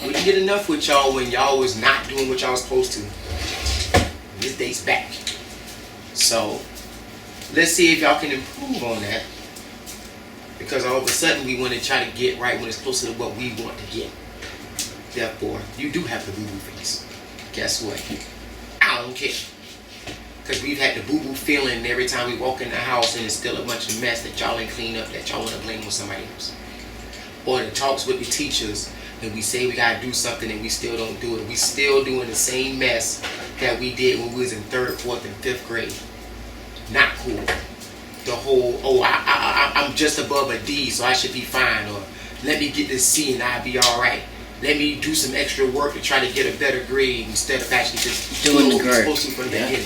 [SPEAKER 1] we didn't get enough with y'all when y'all was not doing what y'all was supposed to. This date's back. So, let's see if y'all can improve on that. Because all of a sudden we want to try to get right when it's closer to what we want to get. Therefore, you do have the boo-boo face. Guess what? I don't care. Because we've had the boo-boo feeling every time we walk in the house and it's still a bunch of mess that y'all ain't cleaned up that y'all want to blame on somebody else. Or the talks with the teachers and we say we got to do something and we still don't do it. We still doing the same mess that we did when we was in 3rd, 4th, and 5th grade. Not cool. The whole, I'm just above a D so I should be fine. Or let me get this C and I'll be alright. Let me do some extra work to try to get a better grade instead of actually just
[SPEAKER 6] Doing the
[SPEAKER 1] what we're
[SPEAKER 6] grade.
[SPEAKER 1] supposed to from the beginning.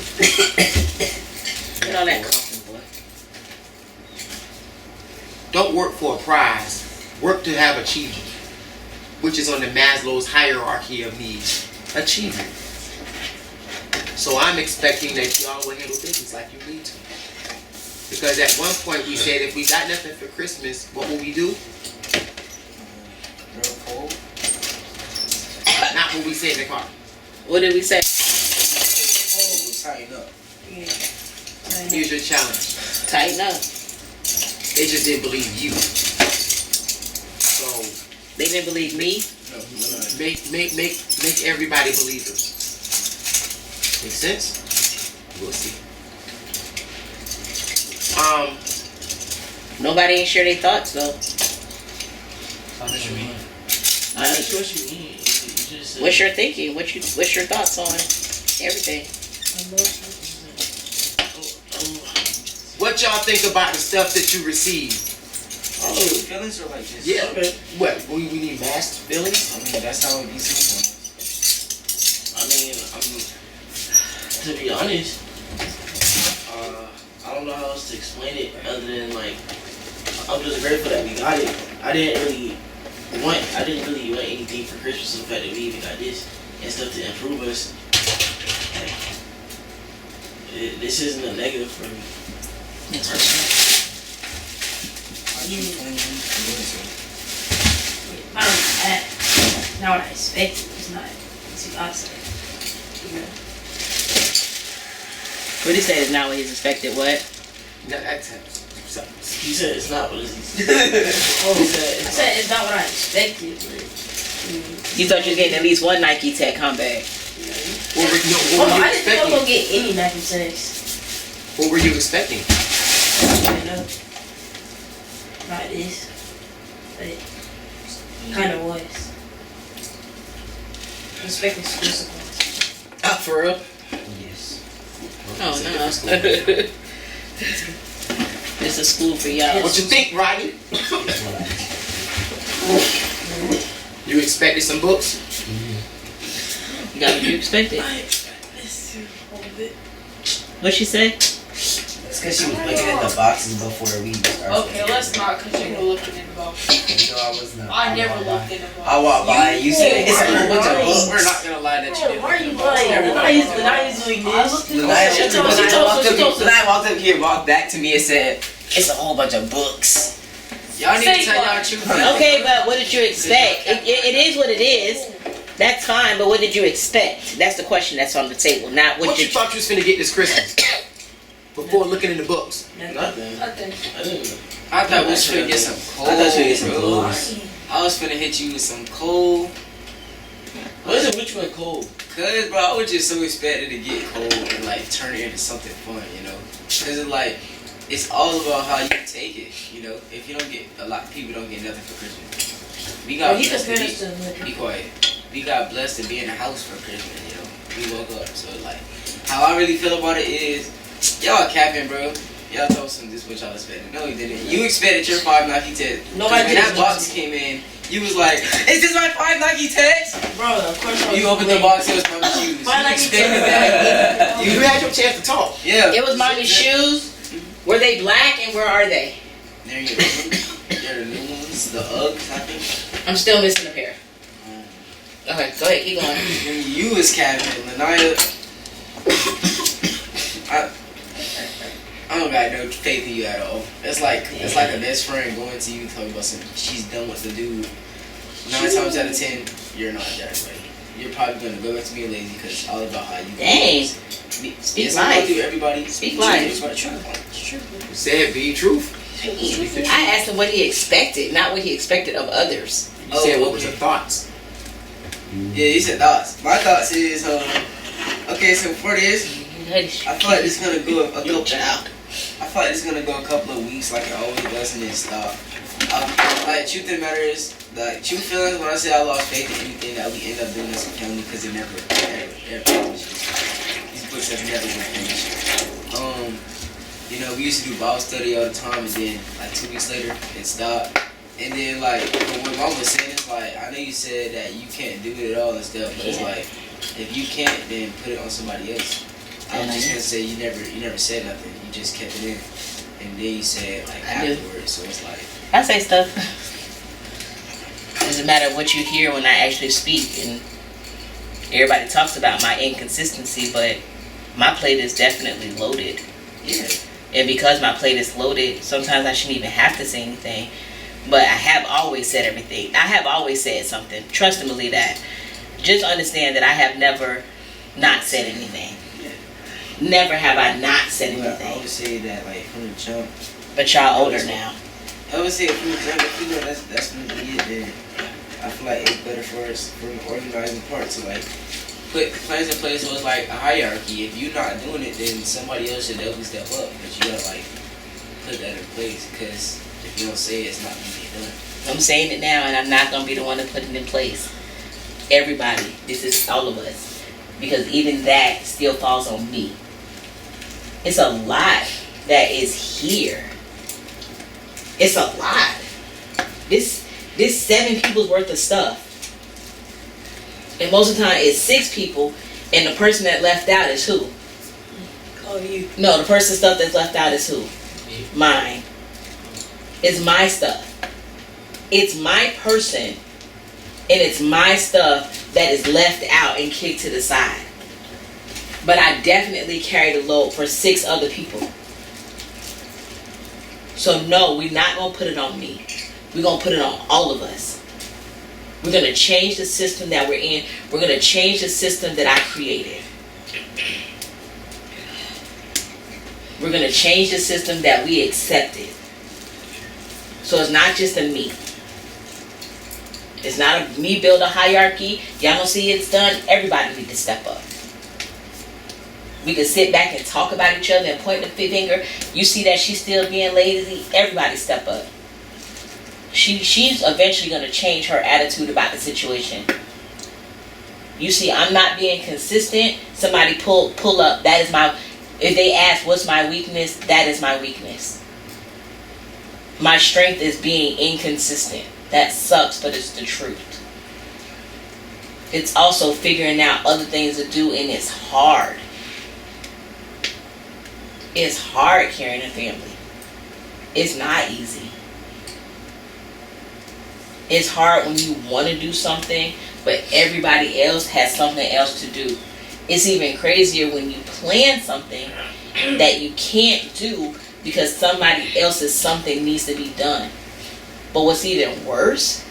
[SPEAKER 2] Get all that coughing, boy.
[SPEAKER 1] Don't work for a prize. Work to have achievement, which is on the Maslow's hierarchy of needs. Achievement. So I'm expecting that y'all will handle business like you need to. Because at one point we said if we got nothing for Christmas, what will we do? Not what we said in the car.
[SPEAKER 2] What did we say?
[SPEAKER 4] Tighten up.
[SPEAKER 1] Here's your challenge.
[SPEAKER 2] Tighten up.
[SPEAKER 1] They just didn't believe you. So
[SPEAKER 2] They didn't believe me.
[SPEAKER 1] make everybody believers. Make sense? We'll see.
[SPEAKER 2] Nobody ain't share their thoughts though.
[SPEAKER 5] What you mean?
[SPEAKER 2] I mean,
[SPEAKER 5] That's what you mean. You just said-
[SPEAKER 2] what's your thinking? What's your thoughts on everything?
[SPEAKER 1] What y'all think about the stuff that you received?
[SPEAKER 4] Oh, feelings are like this.
[SPEAKER 1] Yeah.
[SPEAKER 5] Okay.
[SPEAKER 1] What? We need masked feelings?
[SPEAKER 4] I mean, that's how it be sometimes.
[SPEAKER 5] I mean, to be honest, I don't know how else to explain it other than like, I'm just grateful that we got it. I didn't really want anything for Christmas. The fact that we even got this and stuff to improve us. Like, this isn't a negative for me.
[SPEAKER 7] Not what I expected. It's not outside. You know.
[SPEAKER 2] What he said is not what he's expected. What?
[SPEAKER 1] That accent.
[SPEAKER 5] He said it's not what he said.
[SPEAKER 7] I said it's not what I expected. But,
[SPEAKER 2] You thought you was getting at least one Nike Tech comeback.
[SPEAKER 1] What were, no, what were you
[SPEAKER 7] I didn't think I was
[SPEAKER 1] expecting?
[SPEAKER 7] gonna get any Nike Techs.
[SPEAKER 1] What were you expecting?
[SPEAKER 7] I don't know. Not this. But kind of was. Expecting exclusive ones.
[SPEAKER 2] Oh, for real?
[SPEAKER 6] Yes.
[SPEAKER 2] Oh, no. It's a school for y'all.
[SPEAKER 1] What you think, Rodney? You expected some books?
[SPEAKER 2] You got what you expected.
[SPEAKER 8] I expect this to hold it.
[SPEAKER 2] What she say?
[SPEAKER 6] It's because she was looking at the boxes before we started.
[SPEAKER 8] Okay, let's not, because you were looking in the box.
[SPEAKER 6] No, I was not.
[SPEAKER 8] I never looked in the box.
[SPEAKER 6] I walked by and you said it's a whole bunch of books.
[SPEAKER 1] We're not gonna lie that you didn't.
[SPEAKER 7] Why are you lying? When I used doing this.
[SPEAKER 6] When I walked up here, walked back to me and said, it's a whole bunch of books.
[SPEAKER 1] Y'all need to tell y'all truth.
[SPEAKER 2] Okay, but what did you expect? It is what it is. That's fine, but what did you expect? That's the question that's on the table, not
[SPEAKER 1] What you
[SPEAKER 2] did
[SPEAKER 1] thought you was finna get this Christmas? Before looking in the books.
[SPEAKER 5] Nothing.
[SPEAKER 8] Nothing.
[SPEAKER 5] I didn't.
[SPEAKER 11] I thought we was finna get some cold.
[SPEAKER 6] I thought we was gonna get some
[SPEAKER 11] bro.
[SPEAKER 6] clothes.
[SPEAKER 11] I was finna hit you with some cold.
[SPEAKER 5] What is it? Which one cold?
[SPEAKER 11] Cause bro, I was just so expected to get cold and like turn it into something fun, you know. Cause it's like, it's all about how you take it, you know. If you don't get, a lot of people don't get nothing for Christmas. We got
[SPEAKER 7] He
[SPEAKER 11] blessed
[SPEAKER 7] compared us
[SPEAKER 11] to
[SPEAKER 7] to
[SPEAKER 11] be quiet. We got blessed to be in the house for Christmas, you know. We woke up, so like, how I really feel about it is, y'all capping, bro. Y'all told some this what y'all expected. No, you didn't. You expected your 5 Nike Techs.
[SPEAKER 7] Nobody
[SPEAKER 11] when
[SPEAKER 7] did.
[SPEAKER 11] that box came in, you was like, "Is this my 5 Nike Techs?"
[SPEAKER 7] Bro, of course I was.
[SPEAKER 11] You opened the box, it was my shoes.
[SPEAKER 7] Five
[SPEAKER 11] You
[SPEAKER 7] Nike
[SPEAKER 11] expected
[SPEAKER 7] Techs.
[SPEAKER 11] that.
[SPEAKER 1] You had your chance to talk.
[SPEAKER 11] Yeah.
[SPEAKER 2] It was mommy's shoes. Were they black and where are they?
[SPEAKER 11] There you go. They're the new ones, the Uggs, I think.
[SPEAKER 2] I'm still missing a pair. Okay, go ahead, keep going.
[SPEAKER 11] When you was capping, Lanaya, I don't got no faith in you at all. It's like a best friend going to you talking about some. She's done with the dude. 9 times out of 10, you're not that way. You're probably gonna go back to being lazy because it's all about how you.
[SPEAKER 2] Dang.
[SPEAKER 11] Speak
[SPEAKER 2] Speak
[SPEAKER 11] life.
[SPEAKER 2] life.
[SPEAKER 11] Everybody.
[SPEAKER 2] Speak life.
[SPEAKER 1] You said be truth. Speak the truth.
[SPEAKER 2] I asked him what he expected, not what he expected of others.
[SPEAKER 1] You said what was your thoughts?
[SPEAKER 11] Yeah, you said thoughts. My thoughts is okay. So for this, I feel like it's gonna go a couple. I feel like it's gonna go a couple of weeks, like it always does, and then stop. Like truth of the matter is, like true feelings. When I say I lost faith in anything that we end up doing as a family, because it never finishes. These books have never been finished. You know, we used to do Bible study all the time, and then like 2 weeks later, it stopped. And then like what Mom was saying is like, I know you said that you can't do it at all and stuff, but it's like if you can't, then put it on somebody else. I was just gonna say you never said nothing. You just kept it in, and then you said like afterwards. So it's like
[SPEAKER 2] I say stuff. Doesn't matter what you hear when I actually speak, and everybody talks about my inconsistency, but my plate is definitely loaded.
[SPEAKER 11] yeah.
[SPEAKER 2] And because my plate is loaded, sometimes I shouldn't even have to say anything. But I have always said everything. I have always said something. Trust and believe that. Just understand that I have never not said anything. Never have I not said
[SPEAKER 6] I
[SPEAKER 2] anything.
[SPEAKER 6] always say that, like, from the jump.
[SPEAKER 2] But y'all older now.
[SPEAKER 6] I would say from the jump, if you know that's gonna be it, then I feel like it's better for us from the organizing part to, like,
[SPEAKER 11] Put plans in place so it's like a hierarchy. If you're not doing it, then somebody else should definitely step up. But you gotta like put that in place, because if you don't say it, it's not gonna get done.
[SPEAKER 2] I'm saying it now, and I'm not going to be the one to put it in place. Everybody. This is all of us. Because even that still falls on me. It's a lot that is here. It's a lot. This 7 people's worth of stuff. And most of the time it's 6 people, and the person that left out is who?
[SPEAKER 7] Oh, you.
[SPEAKER 2] No, the person's stuff that's left out is who? Mine. It's my stuff. It's my person, and it's my stuff that is left out and kicked to the side. But I definitely carry the load for 6 other people. So no, we're not going to put it on me. We're going to put it on all of us. We're going to change the system that we're in. We're going to change the system that I created. We're going to change the system that we accepted. So it's not just a me. It's not a me build a hierarchy. Y'all don't see it's done. Everybody need to step up. We can sit back and talk about each other and point the finger. You see that she's still being lazy. Everybody step up. She's eventually going to change her attitude about the situation. You see, I'm not being consistent. Somebody pull up. That is my. If they ask what's my weakness, that is my weakness. My strength is being inconsistent. That sucks, but it's the truth. It's also figuring out other things to do, and it's hard. It's hard carrying a family. It's not easy. It's hard when you want to do something, but everybody else has something else to do. It's even crazier when you plan something that you can't do because somebody else's something needs to be done. But what's even worse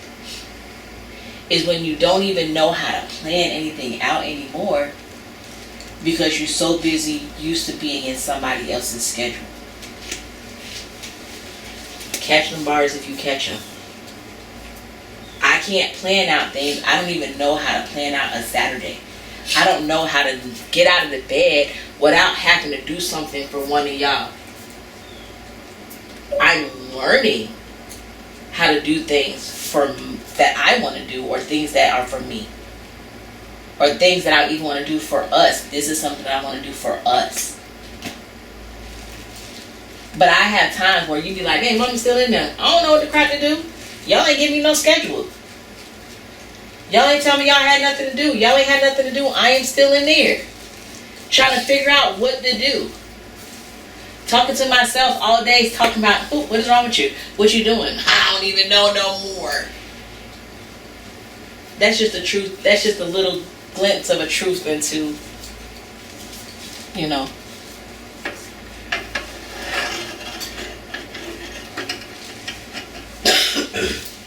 [SPEAKER 2] is when you don't even know how to plan anything out anymore because you're so busy used to being in somebody else's schedule. Catch them bars if you catch them. I can't plan out things. I don't even know how to plan out a Saturday. I don't know how to get out of the bed without having to do something for one of y'all. I'm learning how to do things that I want to do, or things that are for me, or things that I even want to do for us. This is something that I want to do for us. But I have times where you be like, "Hey, mommy's still in there. I don't know what the crap to do. Y'all ain't give me no schedule. Y'all ain't tell me y'all had nothing to do. Y'all ain't had nothing to do. I am still in there trying to figure out what to do. Talking to myself all day, talking about, what is wrong with you? What you doing? I don't even know no more." That's just the truth. That's just a little glimpse of a truth into, you know.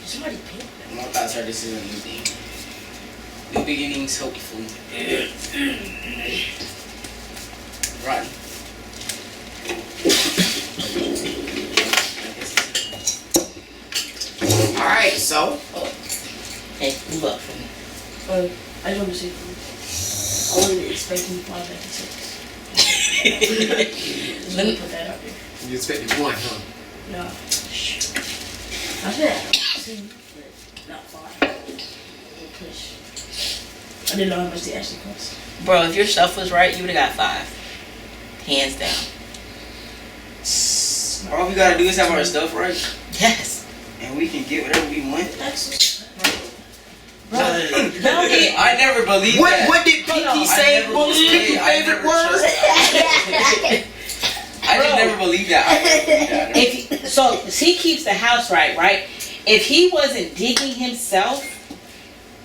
[SPEAKER 2] Somebody picked them.
[SPEAKER 11] My thoughts are this is a new thing. New beginnings, hopefully. Right.
[SPEAKER 1] Alright, so.
[SPEAKER 2] Hey, move up for me.
[SPEAKER 7] I just want to say something. I wasn't expecting 596. Let me put that out there.
[SPEAKER 1] You expected one, huh?
[SPEAKER 7] No. I said 2, but not 5. Push. I didn't know how much they actually cost.
[SPEAKER 2] Bro, if your stuff was right, you would have got 5. Hands down.
[SPEAKER 11] All we gotta do is have our stuff right,
[SPEAKER 2] Yes.
[SPEAKER 11] and we can get whatever we want.
[SPEAKER 2] Bro,
[SPEAKER 11] I never believed that.
[SPEAKER 1] What did Pinky say? What was Pinky's favorite word?
[SPEAKER 11] I just never believed that.
[SPEAKER 2] So he keeps the house right? If he wasn't digging himself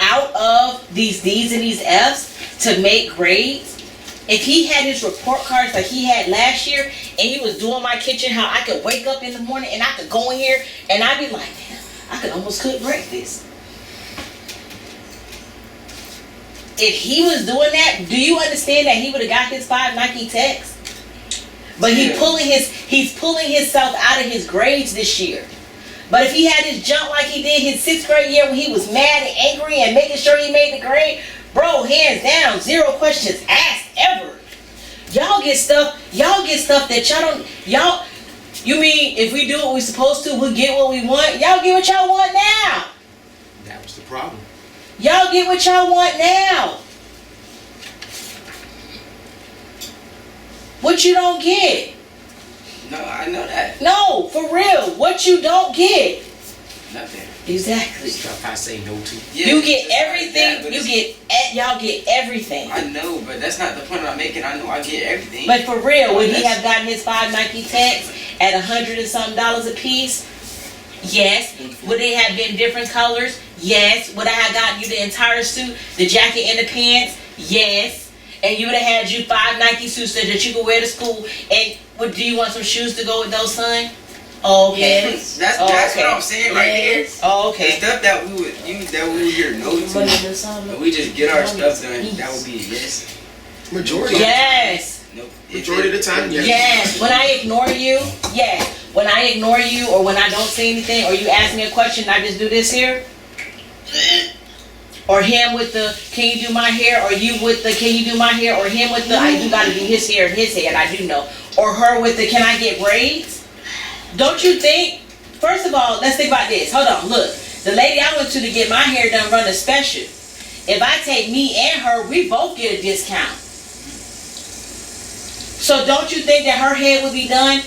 [SPEAKER 2] out of these D's and these F's to make grades, if he had his report cards like he had last year, and he was doing my kitchen, how I could wake up in the morning and I could go in here and I'd be like, man, I could almost cook breakfast. If he was doing that, do you understand that he would have got his 5 Nike techs? But he's pulling himself out of his grades this year. But if he had his jump like he did his 6th grade year when he was mad and angry and making sure he made the grade, bro, hands down, 0 questions asked ever. Y'all get stuff that you mean if we do what we're supposed to, we'll get what we want? Y'all get what y'all want now.
[SPEAKER 1] That was the problem.
[SPEAKER 2] Y'all get what y'all want now. What you don't get?
[SPEAKER 11] No, I know that.
[SPEAKER 2] No, for real. What you don't get?
[SPEAKER 11] Nothing.
[SPEAKER 2] Exactly.
[SPEAKER 1] Stuff I say no to.
[SPEAKER 11] Yeah,
[SPEAKER 2] You get
[SPEAKER 11] it's
[SPEAKER 2] everything.
[SPEAKER 11] like that,
[SPEAKER 2] Y'all get everything.
[SPEAKER 11] I know, but that's not the point I'm making. I know I get everything.
[SPEAKER 2] But for real, would he have gotten his 5 Nike techs at $100 and something a piece? Yes. Would they have been different colors? Yes. Would I have gotten you the entire suit, the jacket and the pants? Yes. And you would have had you 5 Nike suits that you could wear to school. And do you want some shoes to go with those, son? Oh, okay.
[SPEAKER 7] Yes.
[SPEAKER 11] That's
[SPEAKER 2] Oh,
[SPEAKER 11] what
[SPEAKER 2] okay.
[SPEAKER 11] I'm saying right there.
[SPEAKER 7] Yes.
[SPEAKER 2] Oh,
[SPEAKER 11] The
[SPEAKER 2] okay.
[SPEAKER 11] stuff that we would use, that we would hear no to, but we just get our stuff done. That would be a yes.
[SPEAKER 1] Majority.
[SPEAKER 2] Yes.
[SPEAKER 11] Nope.
[SPEAKER 1] Majority of the time, yes.
[SPEAKER 2] Yes. When I ignore you, yes. When I ignore you, or when I don't say anything, or you ask me a question, I just do this here. Or him with the, can you do my hair? Or you with the, can you do my hair? Or him with the, I do gotta do his hair and his hair, and I do know. Or her with the, can I get braids? Don't you think, first of all, let's think about this. Hold on, look. The lady I went to get my hair done run a special. If I take me and her, we both get a discount. So don't you think that her hair would be done?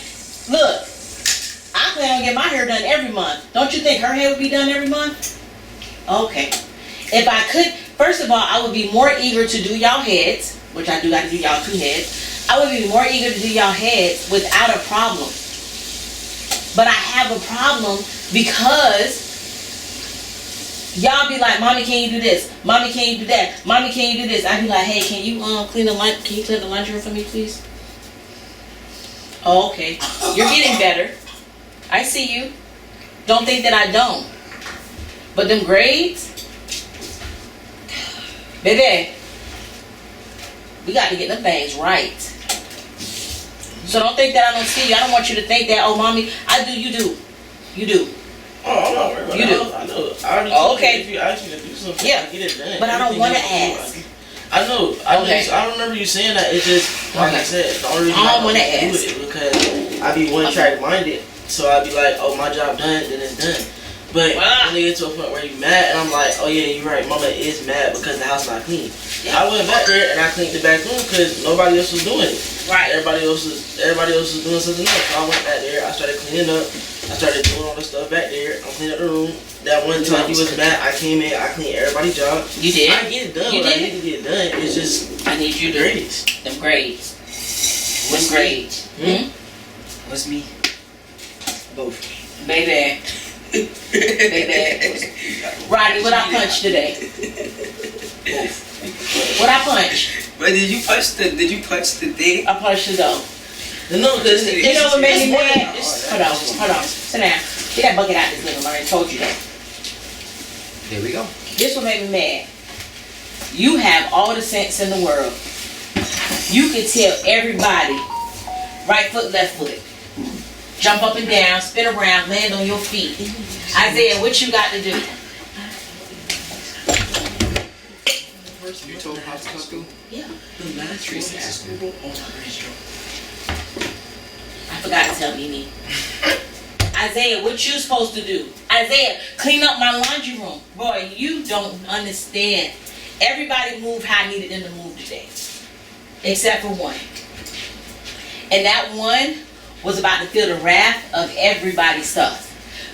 [SPEAKER 2] Look, I plan on getting my hair done every month. Don't you think her hair would be done every month? Okay. If I could, first of all, I would be more eager to do y'all heads, which I do got to do y'all 2 heads. I would be more eager to do y'all heads without a problem. But I have a problem because y'all be like, Mommy, can you do this? Mommy, can you do that? Mommy, can you do this? I be like, hey, can you clean the lunch room for me, please? Oh, okay. You're getting better. I see you. Don't think that I don't. But them grades, baby, we got to get them things right. So don't think that I don't see you. I don't want you to think that, oh, Mommy, I do, you do. You do.
[SPEAKER 5] Oh, I'm not worried about
[SPEAKER 2] You
[SPEAKER 5] that.
[SPEAKER 2] do.
[SPEAKER 5] I know. I already told
[SPEAKER 2] Okay.
[SPEAKER 5] you if you ask me to do something,
[SPEAKER 2] Yeah.
[SPEAKER 5] I get it done.
[SPEAKER 2] But I don't
[SPEAKER 5] Everything
[SPEAKER 2] want to
[SPEAKER 5] you do,
[SPEAKER 2] ask.
[SPEAKER 5] I know.
[SPEAKER 2] Okay.
[SPEAKER 5] I remember you saying that. It's just, like I said, the only reason
[SPEAKER 2] I
[SPEAKER 5] I
[SPEAKER 2] don't wanna
[SPEAKER 5] do
[SPEAKER 2] ask.
[SPEAKER 5] it because I be one-track minded. So I be like, oh, my job done, then it's done. But when they get to a point where you mad, and I'm like, oh yeah, you're right, Mama is mad because the house not clean. I went back there and I cleaned the back room because nobody else was doing it.
[SPEAKER 2] Right.
[SPEAKER 5] Everybody else was doing something else. So I went back there, I started cleaning up, I started doing all the stuff back there. I'm cleaning up the room. That one time you was mad, I came in, I cleaned everybody's job.
[SPEAKER 2] You did?
[SPEAKER 5] I get it done,
[SPEAKER 2] You
[SPEAKER 5] but I
[SPEAKER 2] did?
[SPEAKER 5] need to get it done. It's just
[SPEAKER 2] I need you to
[SPEAKER 5] grades.
[SPEAKER 2] them grades.
[SPEAKER 4] What's
[SPEAKER 2] Them
[SPEAKER 4] me?
[SPEAKER 2] grades. Hmm?
[SPEAKER 4] What's me? Both.
[SPEAKER 2] Baby. Baby. Rodney, what I punched today? What I punch?
[SPEAKER 11] But did you punch the thing?
[SPEAKER 2] I punched the dough.
[SPEAKER 5] No, because
[SPEAKER 2] You know what made me mad?
[SPEAKER 5] It's-
[SPEAKER 2] Hold on. Sit down. Get that bucket out this living room. I already told you that.
[SPEAKER 1] There we go.
[SPEAKER 2] This what made me mad. You have all the sense in the world. You can tell everybody, right foot, left foot. Jump up and down, spin around, land on your feet. Isaiah, what you got to do?
[SPEAKER 1] You told how to school?
[SPEAKER 2] Yeah.
[SPEAKER 1] Teresa asked me.
[SPEAKER 2] I forgot to tell Mimi. Isaiah, what you supposed to do? Isaiah, clean up my laundry room. Boy, you don't understand. Everybody moved how I needed them to move today. Except for one. And that one was about to feel the wrath of everybody's stuff.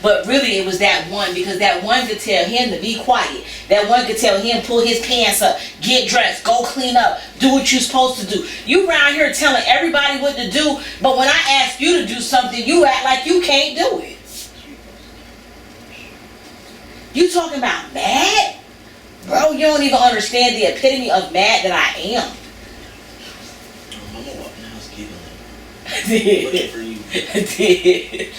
[SPEAKER 2] But really it was that one, because that one could tell him to be quiet. That one could tell him pull his pants up, get dressed, go clean up, do what you're supposed to do. You around here telling everybody what to do, but when I ask you to do something, you act like you can't do it. You talking about mad? Bro, you don't even understand the epitome of mad that I am.
[SPEAKER 5] Mama walked in the house giggling.
[SPEAKER 2] I did.
[SPEAKER 5] Looking for you.
[SPEAKER 2] I did.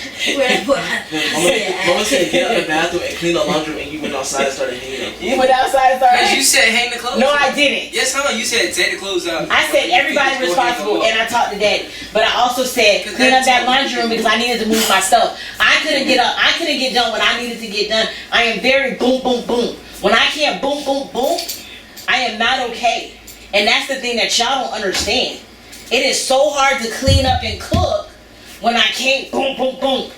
[SPEAKER 5] Mama said get out of the bathroom and clean the laundry and you went outside and started hanging up.
[SPEAKER 2] You went outside and started.
[SPEAKER 11] Cause you said hang the clothes.
[SPEAKER 2] No,
[SPEAKER 11] up.
[SPEAKER 2] I didn't.
[SPEAKER 11] Yes, huh? You said take the clothes out.
[SPEAKER 2] I said everybody responsible, and I talked to Daddy. But I also said clean up that laundry room because I needed to move my stuff. I couldn't get up. I couldn't get done what I needed to get done. I am very boom, boom, boom. When I can't boom, boom, boom, I am not okay. And that's the thing that y'all don't understand. It is so hard to clean up and cook when I can't boom, boom, boom.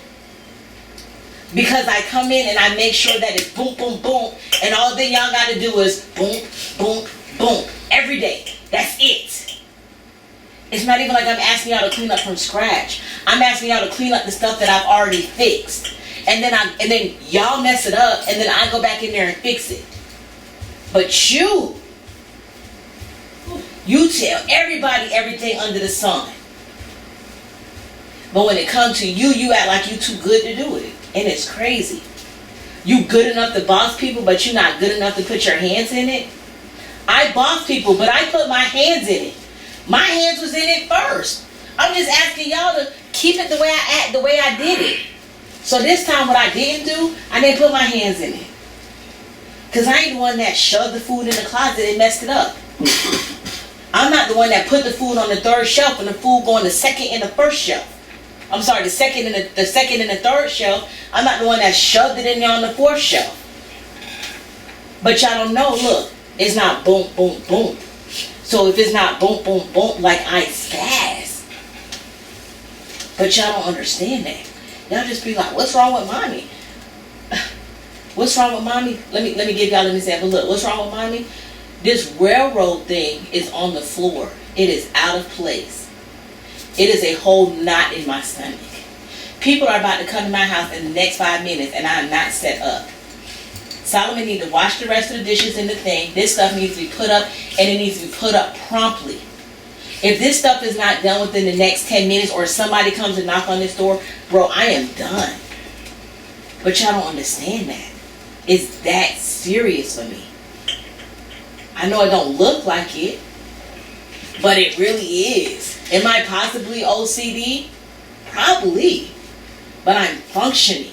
[SPEAKER 2] Because I come in and I make sure that it's boom, boom, boom. And all that y'all got to do is boom, boom, boom. Every day. That's it. It's not even like I'm asking y'all to clean up from scratch. I'm asking y'all to clean up the stuff that I've already fixed. And then y'all mess it up, and then I go back in there and fix it. But you tell everybody everything under the sun. But when it comes to you, you act like you too good to do it. And it's crazy. You good enough to boss people, but you're not good enough to put your hands in it. I boss people, but I put my hands in it. My hands was in it first. I'm just asking y'all to keep it the way I did it. So this time what I didn't do, I didn't put my hands in it. Cause I ain't the one that shoved the food in the closet and messed it up. I'm not the one that put the food on the third shelf and the food go on the second and the first shelf. I'm sorry, the second and the third shelf. I'm not the one that shoved it in there on the fourth shelf. But y'all don't know, look, it's not boom, boom, boom. So if it's not boom, boom, boom, like ice fast. But y'all don't understand that. Y'all just be like, what's wrong with mommy? What's wrong with mommy? Let me give y'all an example. Look, what's wrong with mommy? This railroad thing is on the floor. It is out of place. It is a whole knot in my stomach. People are about to come to my house in the next 5 minutes and I am not set up. Solomon needs to wash the rest of the dishes in the thing. This stuff needs to be put up and it needs to be put up promptly. If this stuff is not done within the next 10 minutes or somebody comes and knock on this door, bro, I am done. But y'all don't understand that. It's that serious for me. I know it don't look like it, but it really is. Am I possibly OCD? Probably. But I'm functioning.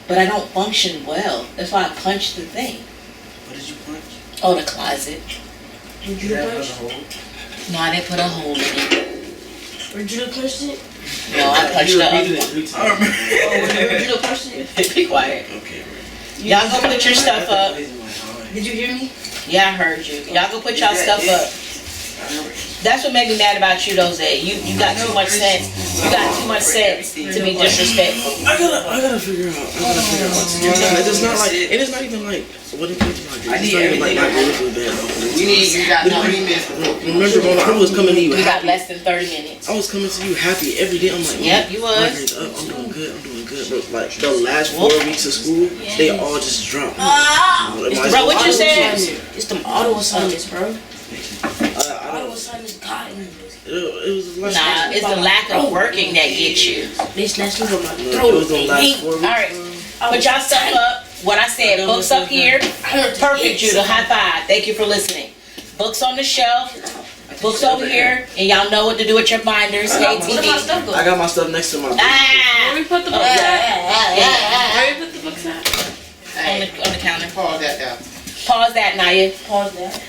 [SPEAKER 2] But I don't function well. That's why I punched the thing.
[SPEAKER 4] What did you punch?
[SPEAKER 2] Oh, the closet.
[SPEAKER 7] Did you punch?
[SPEAKER 2] No, I didn't put a hole in it.
[SPEAKER 7] Where'd you punch it?
[SPEAKER 2] No, I punched the other one.
[SPEAKER 7] Oh, where'd you punch it?
[SPEAKER 2] Be quiet.
[SPEAKER 4] Okay, right.
[SPEAKER 2] Y'all go put your stuff up.
[SPEAKER 7] Did you hear me?
[SPEAKER 2] Yeah, I heard you. Y'all go put y'all stuff up. That's what made me mad about you, though, Zay. You got too much sense. You got too much sense to be disrespectful.
[SPEAKER 5] I gotta figure out what to do. It's not like, and it's not even like, what if it's like, it's not even like my beautiful bed.
[SPEAKER 1] You got 30 minutes.
[SPEAKER 5] Remember when I was coming to you
[SPEAKER 2] We got
[SPEAKER 5] happy?
[SPEAKER 2] less than 30 minutes.
[SPEAKER 5] I was coming to you happy every day. I'm like,
[SPEAKER 2] Yep, you was.
[SPEAKER 5] my grade's up. I'm doing good. But like the last 4 weeks of school, they all just dropped.
[SPEAKER 2] Bro, what you said?
[SPEAKER 7] It's them auto assignments, bro.
[SPEAKER 5] I
[SPEAKER 7] Auto
[SPEAKER 5] don't.
[SPEAKER 7] assignments got me.
[SPEAKER 5] It was like
[SPEAKER 2] Nah, it's the lack of working that gets you.
[SPEAKER 7] They snatched me from my
[SPEAKER 5] it
[SPEAKER 7] throat.
[SPEAKER 5] was the last 4 weeks.
[SPEAKER 2] Alright, put y'all stuff up. What I said, books up here. Perfect, Judah. High five. Thank you for listening. Books on the shelf. Books over here. And y'all know what to do with your binders.
[SPEAKER 7] Where my
[SPEAKER 2] ATV.
[SPEAKER 7] stuff go?
[SPEAKER 5] I got my stuff next to my bed.
[SPEAKER 2] Ah!
[SPEAKER 8] we put the
[SPEAKER 2] Oh,
[SPEAKER 8] books
[SPEAKER 2] yeah,
[SPEAKER 8] at?
[SPEAKER 2] yeah.
[SPEAKER 8] Where we put the books at?
[SPEAKER 2] On the counter.
[SPEAKER 1] Pause that down.
[SPEAKER 2] Pause that, Naya.
[SPEAKER 7] Pause that.